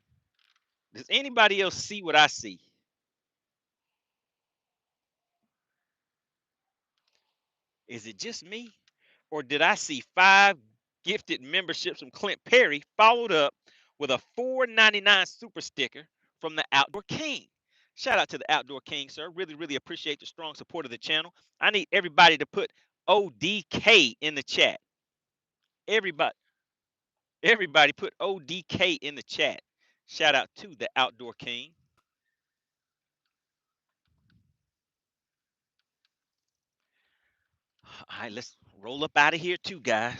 Does anybody else see what I see? Is it just me? Or did I see 5 gifted memberships from Clint Perry followed up with a $4.99 super sticker from the Outdoor King? Shout out to the Outdoor King, sir. Really, really appreciate the strong support of the channel. I need everybody to put ODK in the chat. Everybody, everybody put ODK in the chat. Shout out to the Outdoor King. All right, let's roll up out of here too, guys.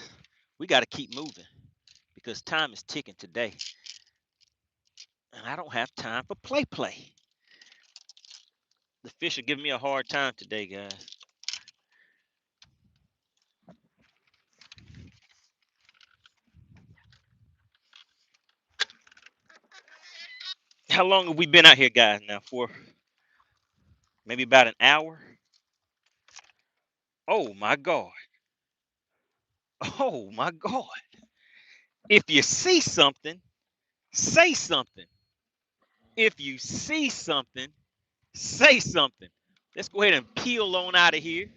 We got to keep moving because time is ticking today. And I don't have time for play. The fish are giving me a hard time today, guys. How long have we been out here, guys? Now for maybe about an hour. Oh my God. Oh my God. If you see something, say something. If you see something, say something. Let's go ahead and peel on out of here.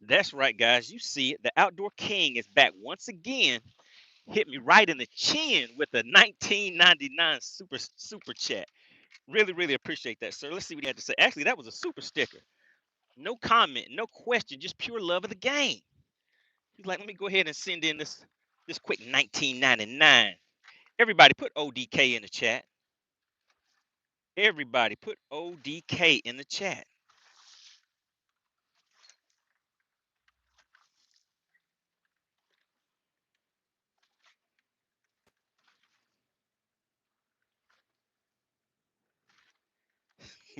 That's right, guys. You see it. The Outdoor King is back once again. Hit me right in the chin with a 1999 super chat. Really, really appreciate that, sir. Let's see what he had to say. Actually, that was a super sticker. No comment, no question, just pure love of the game. He's like, let me go ahead and send in this quick 1999. Everybody put ODK in the chat. Everybody put ODK in the chat.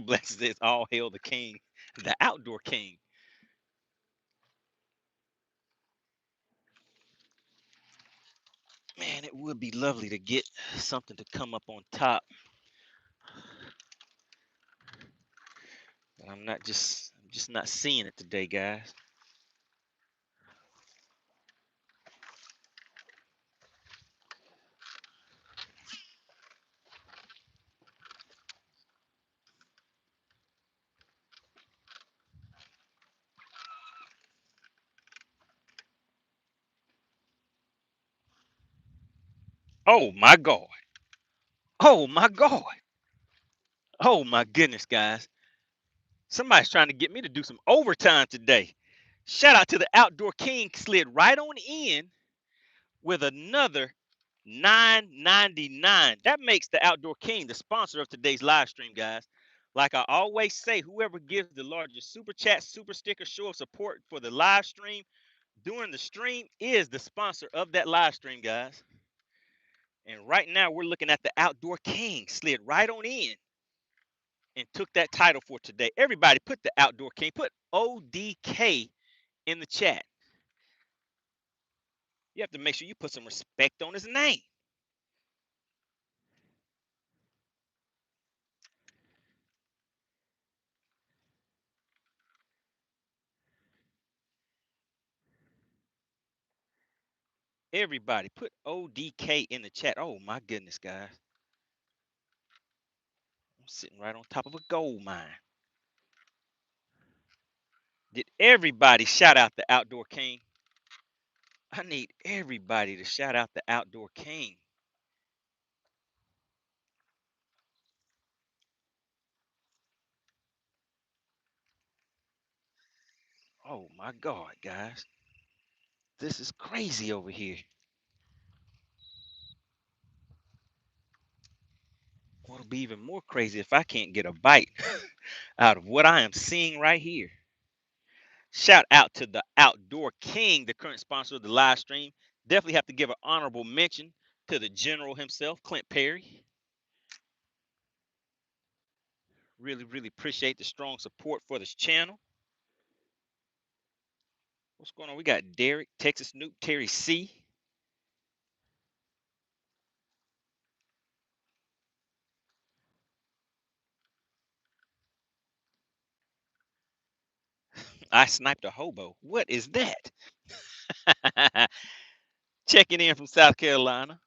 Blessed is all hail the king, the outdoor king. Man, it would be lovely to get something to come up on top. But I'm just not seeing it today, guys. Oh my God. Oh my God. Oh my goodness, guys. Somebody's trying to get me to do some overtime today. Shout out to the Outdoor King, slid right on in with another 9.99. That makes the Outdoor King the sponsor of today's live stream, guys. Like I always say, whoever gives the largest super chat, super sticker, show of support for the live stream during the stream is the sponsor of that live stream, guys. And right now we're looking at the Outdoor King, slid right on in and took that title for today. Everybody put the Outdoor King, put ODK in the chat. You have to make sure you put some respect on his name. Everybody put ODK in the chat. Oh my goodness, guys. I'm sitting right on top of a gold mine. Did everybody shout out the Outdoor King? I need everybody to shout out the Outdoor King. Oh my God, guys. This is crazy over here. What'll be even more crazy if I can't get a bite out of what I am seeing right here. Shout out to the Outdoor King, the current sponsor of the live stream. Definitely have to give an honorable mention to the general himself, Clint Perry. Really, really appreciate the strong support for this channel. What's going on? We got Derek, Texas Nuke, Terry C. I sniped a hobo. What is that? Checking in from South Carolina.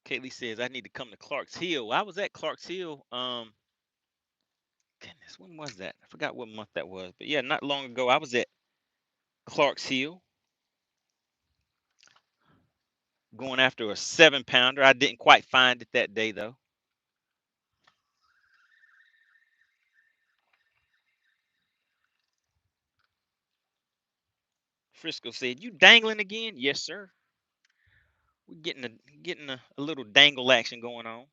Kaylee says I need to come to Clark's Hill. I was at Clark's Hill. Goodness, when was that? I forgot what month that was. But yeah, not long ago, I was at Clark's Hill going after a 7-pounder. I didn't quite find it that day though. Frisco said, "You dangling again?" Yes, sir. We're getting a little dangle action going on.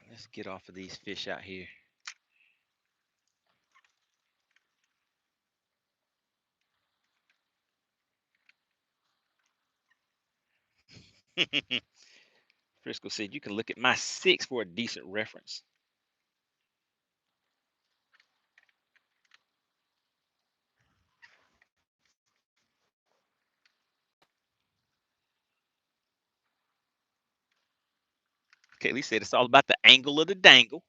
Let's get off of these fish out here. Frisco said, "You can look at my 6 for a decent reference." Kaylee said it's all about the angle of the dangle.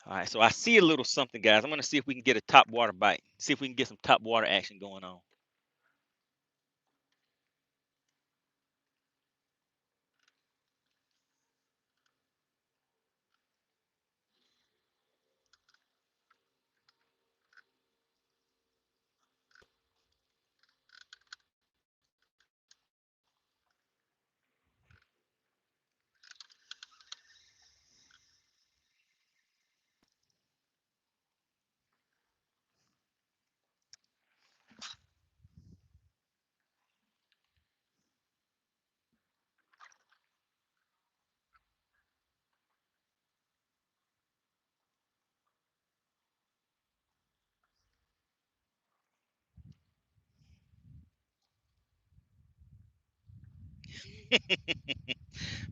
All right, so I see a little something, guys. I'm going to see if we can get a top water bite. See if we can get some top water action going on.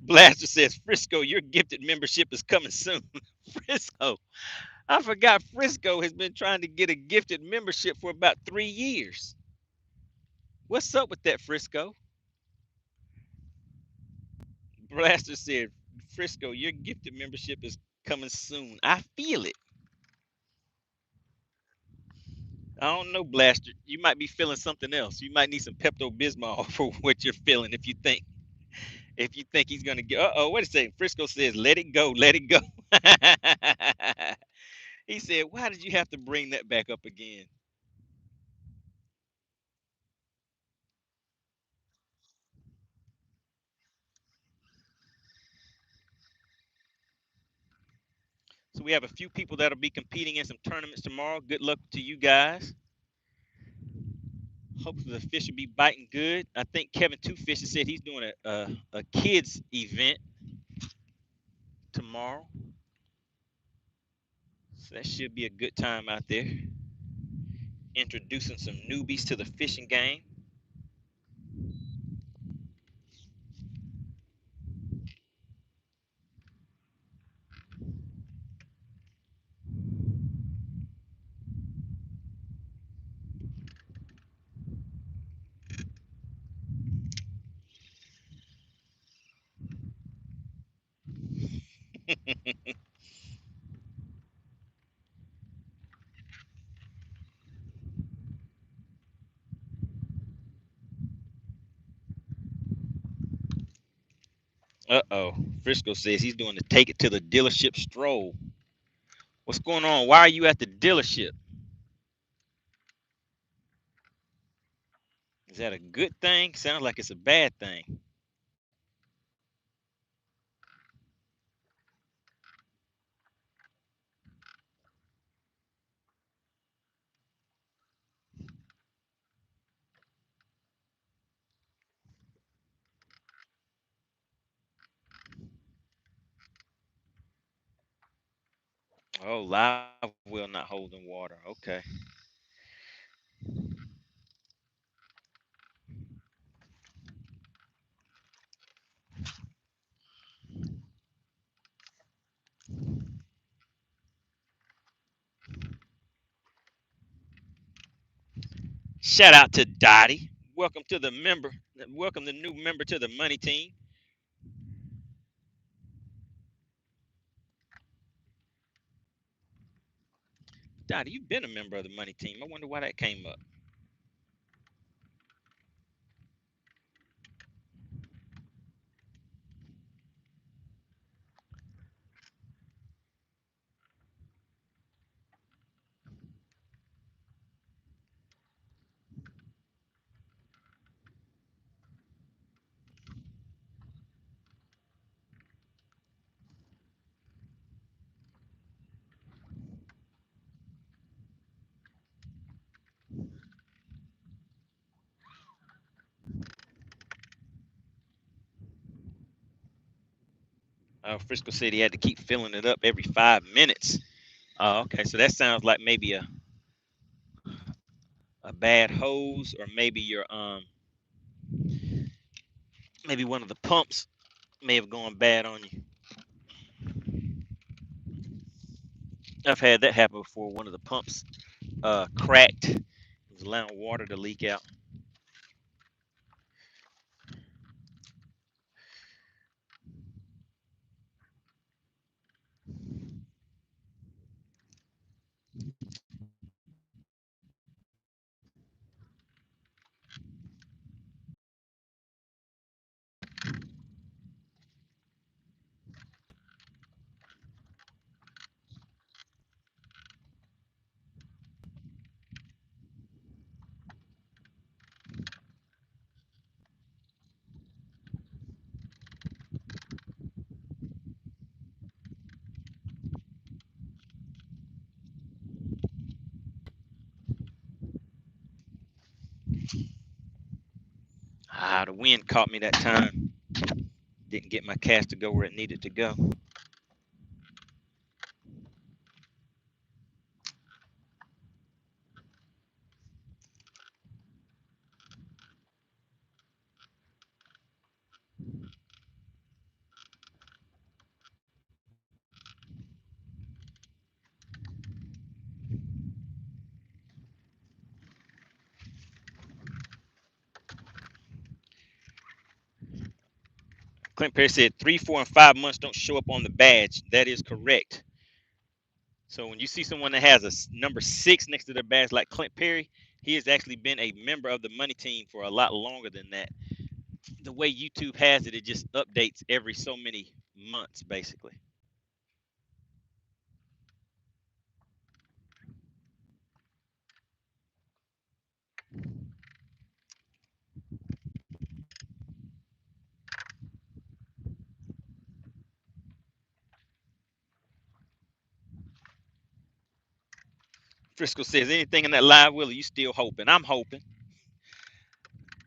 Blaster says, "Frisco, your gifted membership is coming soon." Frisco. I forgot Frisco has been trying to get a gifted membership for about 3 years. What's up with that, Frisco? Blaster said, "Frisco, your gifted membership is coming soon." I feel it. I don't know, Blaster. You might be feeling something else. You might need some Pepto Bismol for what you're feeling. If you think he's gonna get, wait a second. Frisco says, "Let it go, let it go." He said, "Why did you have to bring that back up again?" So we have a few people that'll be competing in some tournaments tomorrow. Good luck to you guys. Hopefully the fish will be biting good. I think Kevin Two Fishes said he's doing a kids event tomorrow. So that should be a good time out there. Introducing some newbies to the fishing game. Uh-oh. Frisco says he's doing the take it to the dealership stroll. What's going on? Why are you at the dealership? Is that a good thing? Sounds like it's a bad thing. Oh, live well not holding water. Okay. Shout out to Dottie. Welcome to the member. Welcome the new member to the money team. Dottie, you've been a member of the money team. I wonder why that came up. Frisco said he had to keep filling it up every 5 minutes. Oh, okay. So that sounds like maybe a bad hose, or maybe your maybe one of the pumps may have gone bad on you. I've had that happen before. One of the pumps cracked. It was allowing water to leak out. The wind caught me that time. Didn't get my cast to go where it needed to go. Clint Perry said 3, 4, and 5 months don't show up on the badge. That is correct. So when you see someone that has a number 6 next to their badge, like Clint Perry, he has actually been a member of the money team for a lot longer than that. The way YouTube has it, it just updates every so many months, basically. Frisco says, anything in that live, Willie, you still hoping? I'm hoping.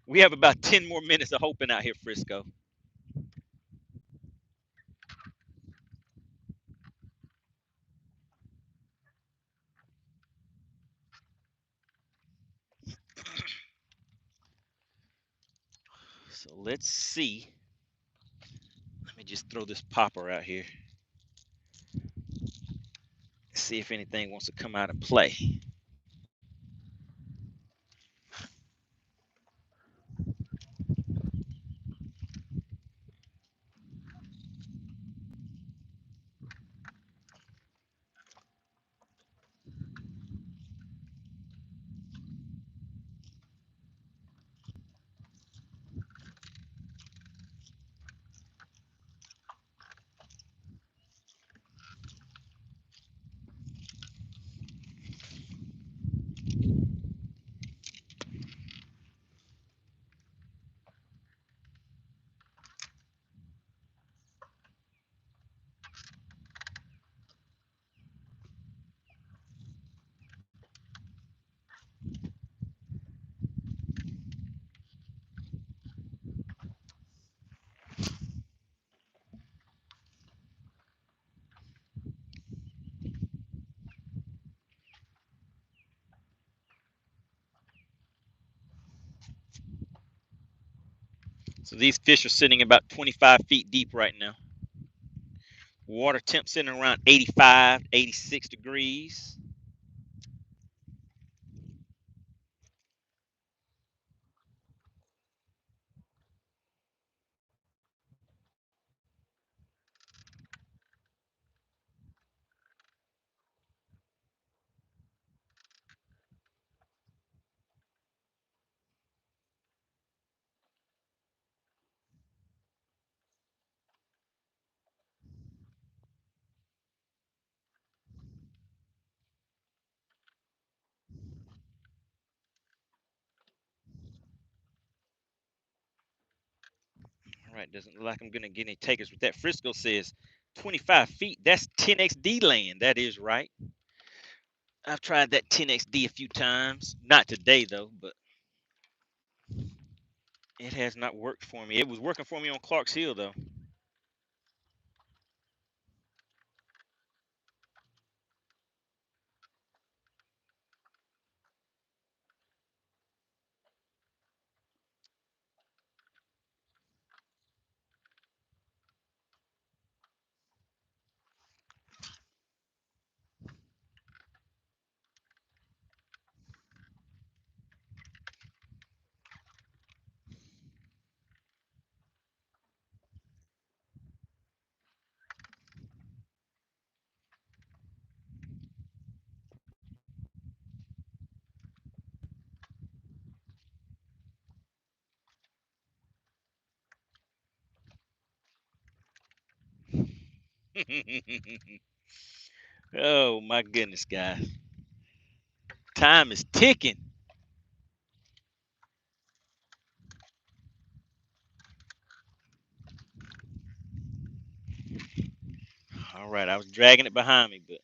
We have about 10 more minutes of hoping out here, Frisco. So let's see. Let me just throw this popper out here. See if anything wants to come out and play. So these fish are sitting about 25 feet deep right now. Water temp sitting around 85, 86 degrees. right, doesn't look like I'm gonna get any takers with that. Frisco says 25 feet. That's 10XD land. That is right. I've tried that 10XD a few times. Not today though, but it has not worked for me. It was working for me on Clark's Hill though. Oh my goodness, guys. Time is ticking. All right, I was dragging it behind me, but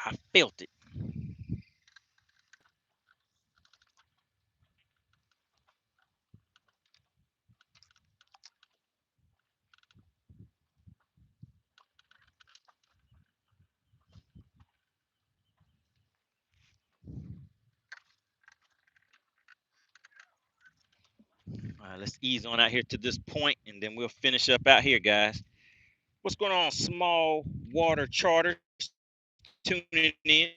I felt it. All right, let's ease on out here to this point, and then we'll finish up out here, guys. What's going on, small water charters? Tuning in.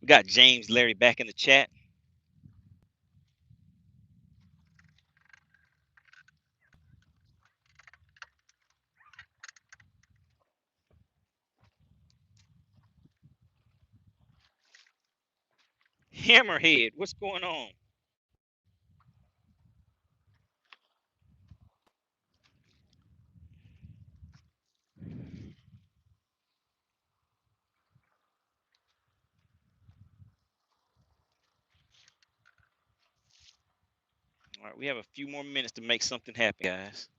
We got James Larry back in the chat. Hammerhead, what's going on? All right, we have a few more minutes to make something happen, guys.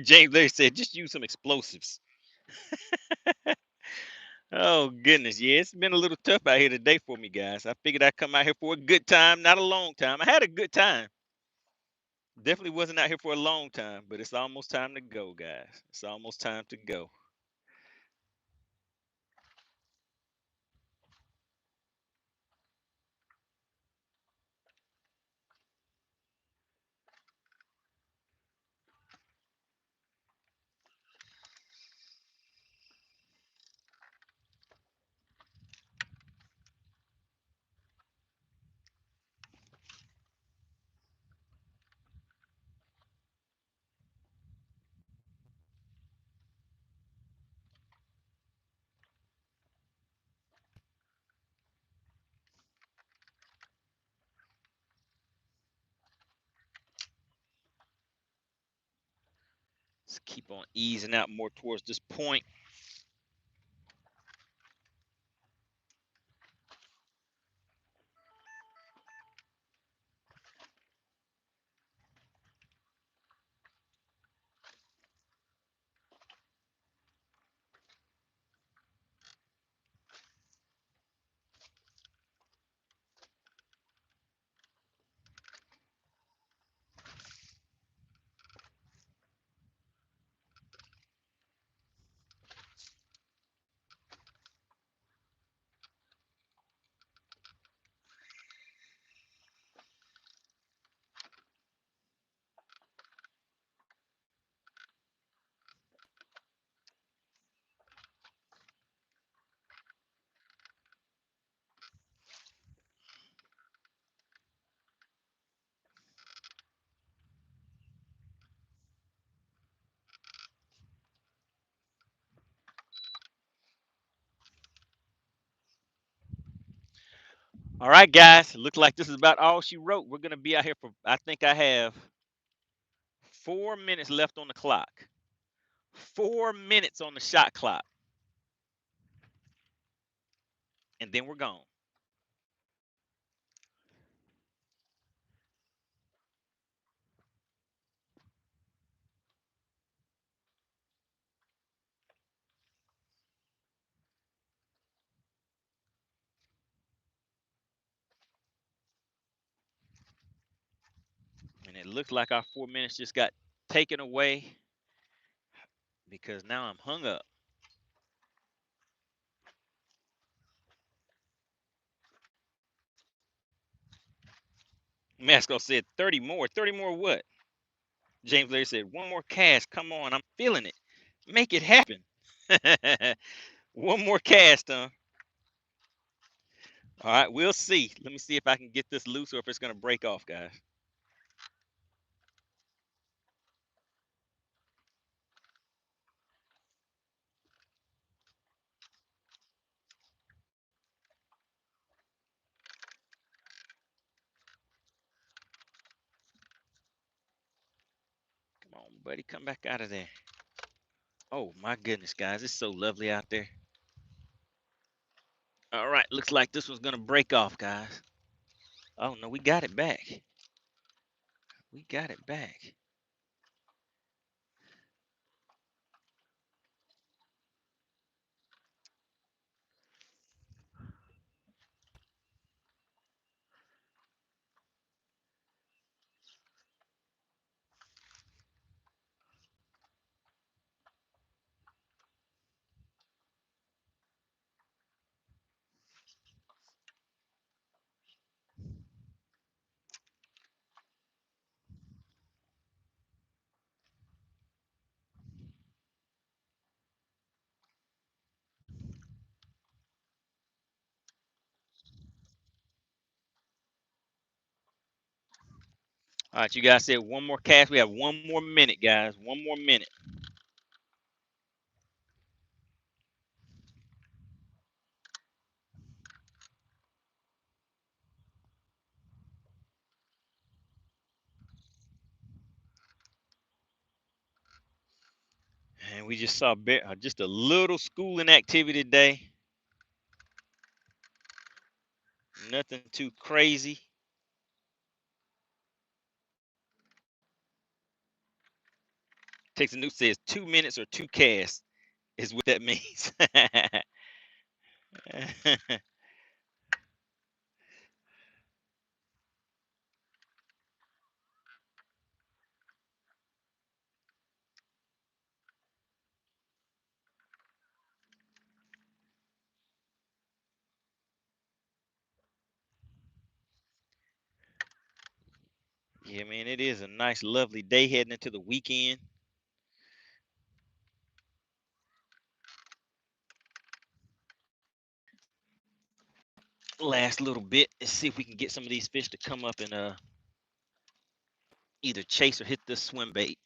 James Larry said, just use some explosives. Oh goodness, yeah, it's been a little tough out here today for me, guys. I figured I'd come out here for a good time, not a long time. I had a good time. Definitely wasn't out here for a long time, but it's almost time to go, guys. It's almost time to go. Let's keep on easing out more towards this point. All right, guys. It looks like this is about all she wrote. We're gonna be out here for, I think I have 4 minutes left on the clock. 4 minutes on the shot clock. And then we're gone. And it looks like our 4 minutes just got taken away because now I'm hung up. Masco said 30 more. 30 more what? James Larry said, one more cast. Come on. I'm feeling it. Make it happen. One more cast, huh? All right, we'll see. Let me see if I can get this loose or if it's going to break off, guys. Come on, buddy. Come back out of there. Oh, my goodness, guys. It's so lovely out there. All right, looks like this one's going to break off, guys. Oh, no, we got it back. We got it back. All right, you guys said one more cast. We have 1 more minute, guys. 1 more minute. And we just saw just a little schooling activity today. Nothing too crazy. Takes a new says 2 minutes or 2 casts is what that means. Yeah, man, it is a nice, lovely day heading into the weekend. Last little bit. Let's see if we can get some of these fish to come up and either chase or hit this swim bait.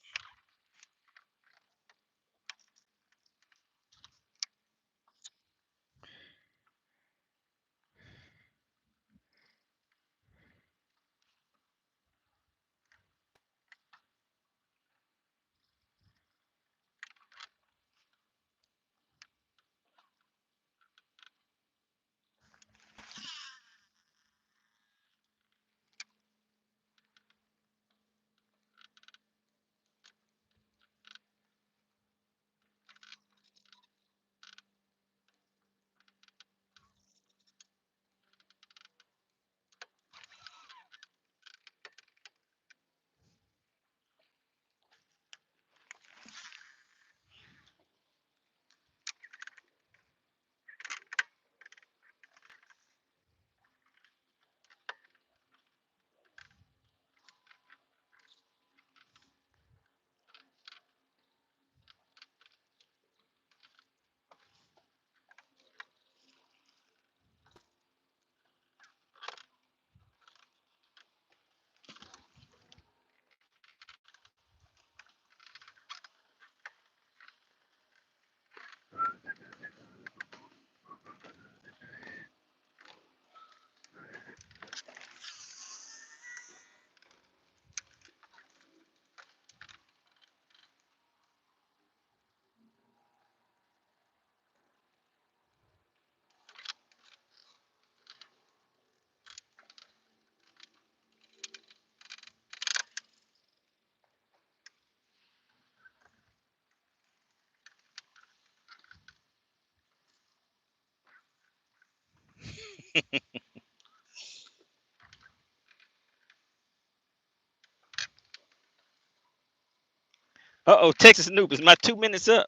Uh-oh, Texas Noob. Is my 2 minutes up?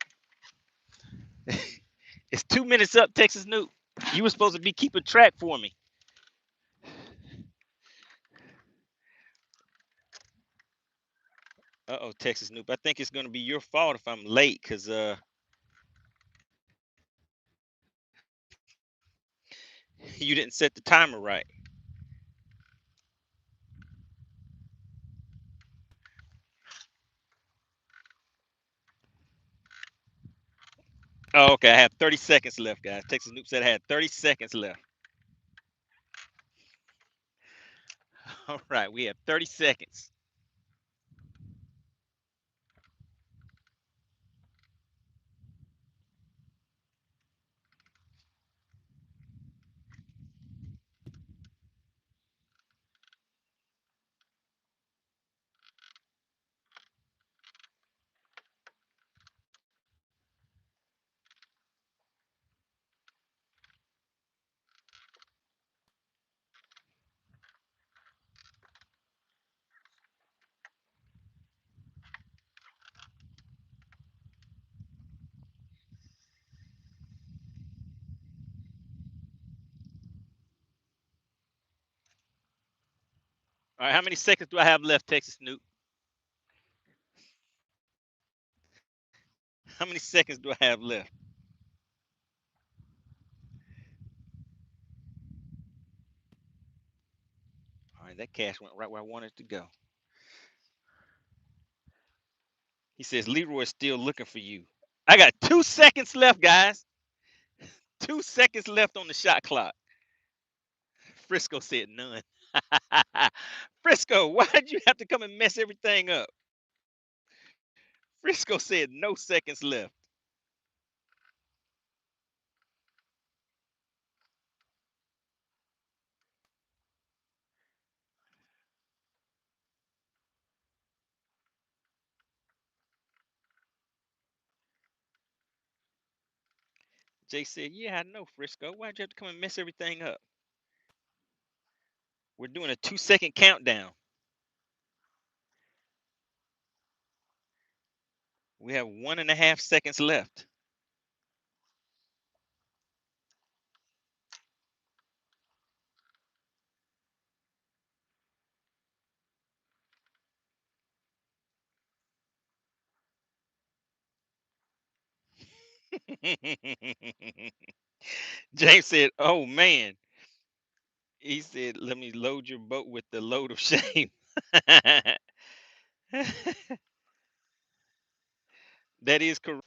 It's 2 minutes up, Texas Noob. You were supposed to be keeping track for me. Uh-oh, Texas Noob. I think it's going to be your fault if I'm late because you didn't set the timer right. Oh, okay. I have 30 seconds left, guys. Texas Noob said I had 30 seconds left. All right, we have 30 seconds. All right, how many seconds do I have left, Texas Noob? How many seconds do I have left? All right, that cash went right where I wanted it to go. He says Leroy's still looking for you. I got 2 seconds left, guys. 2 seconds left on the shot clock. Frisco said none. Frisco, why did you have to come and mess everything up? Frisco said no seconds left. Jay said, yeah, I know, Frisco. Why'd you have to come and mess everything up? We're doing a 2-second countdown. We have 1.5 seconds left. James said, oh man. He said, let me load your boat with the load of shame. That is correct.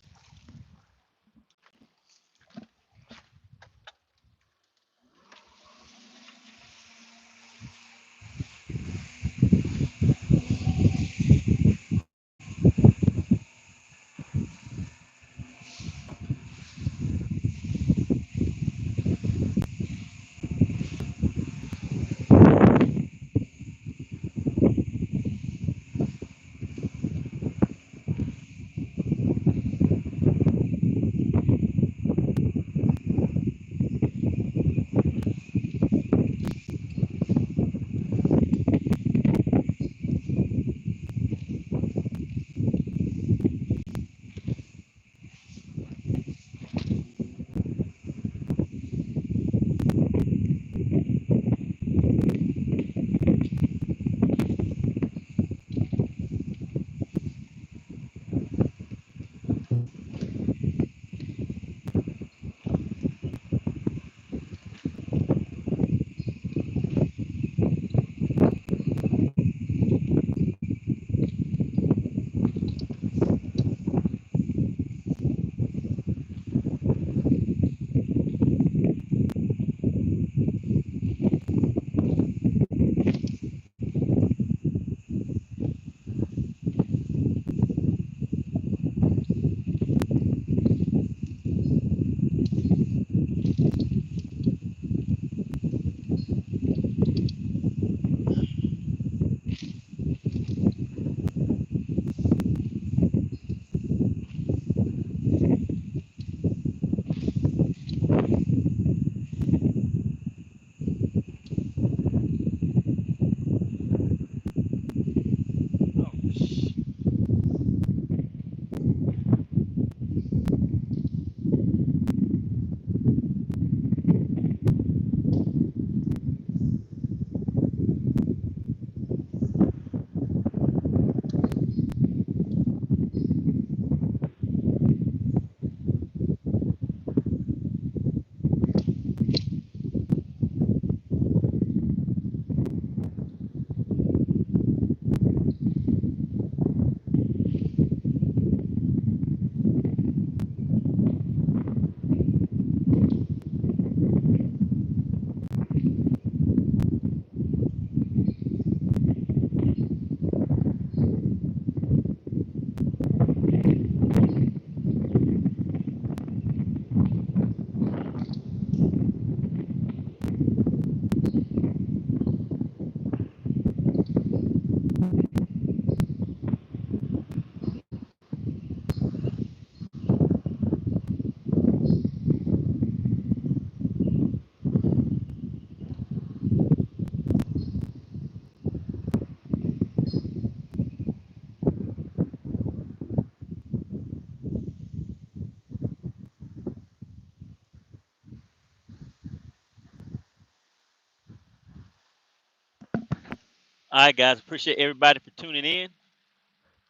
All right, guys. Appreciate everybody for tuning in.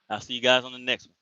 I'll see you guys on the next one.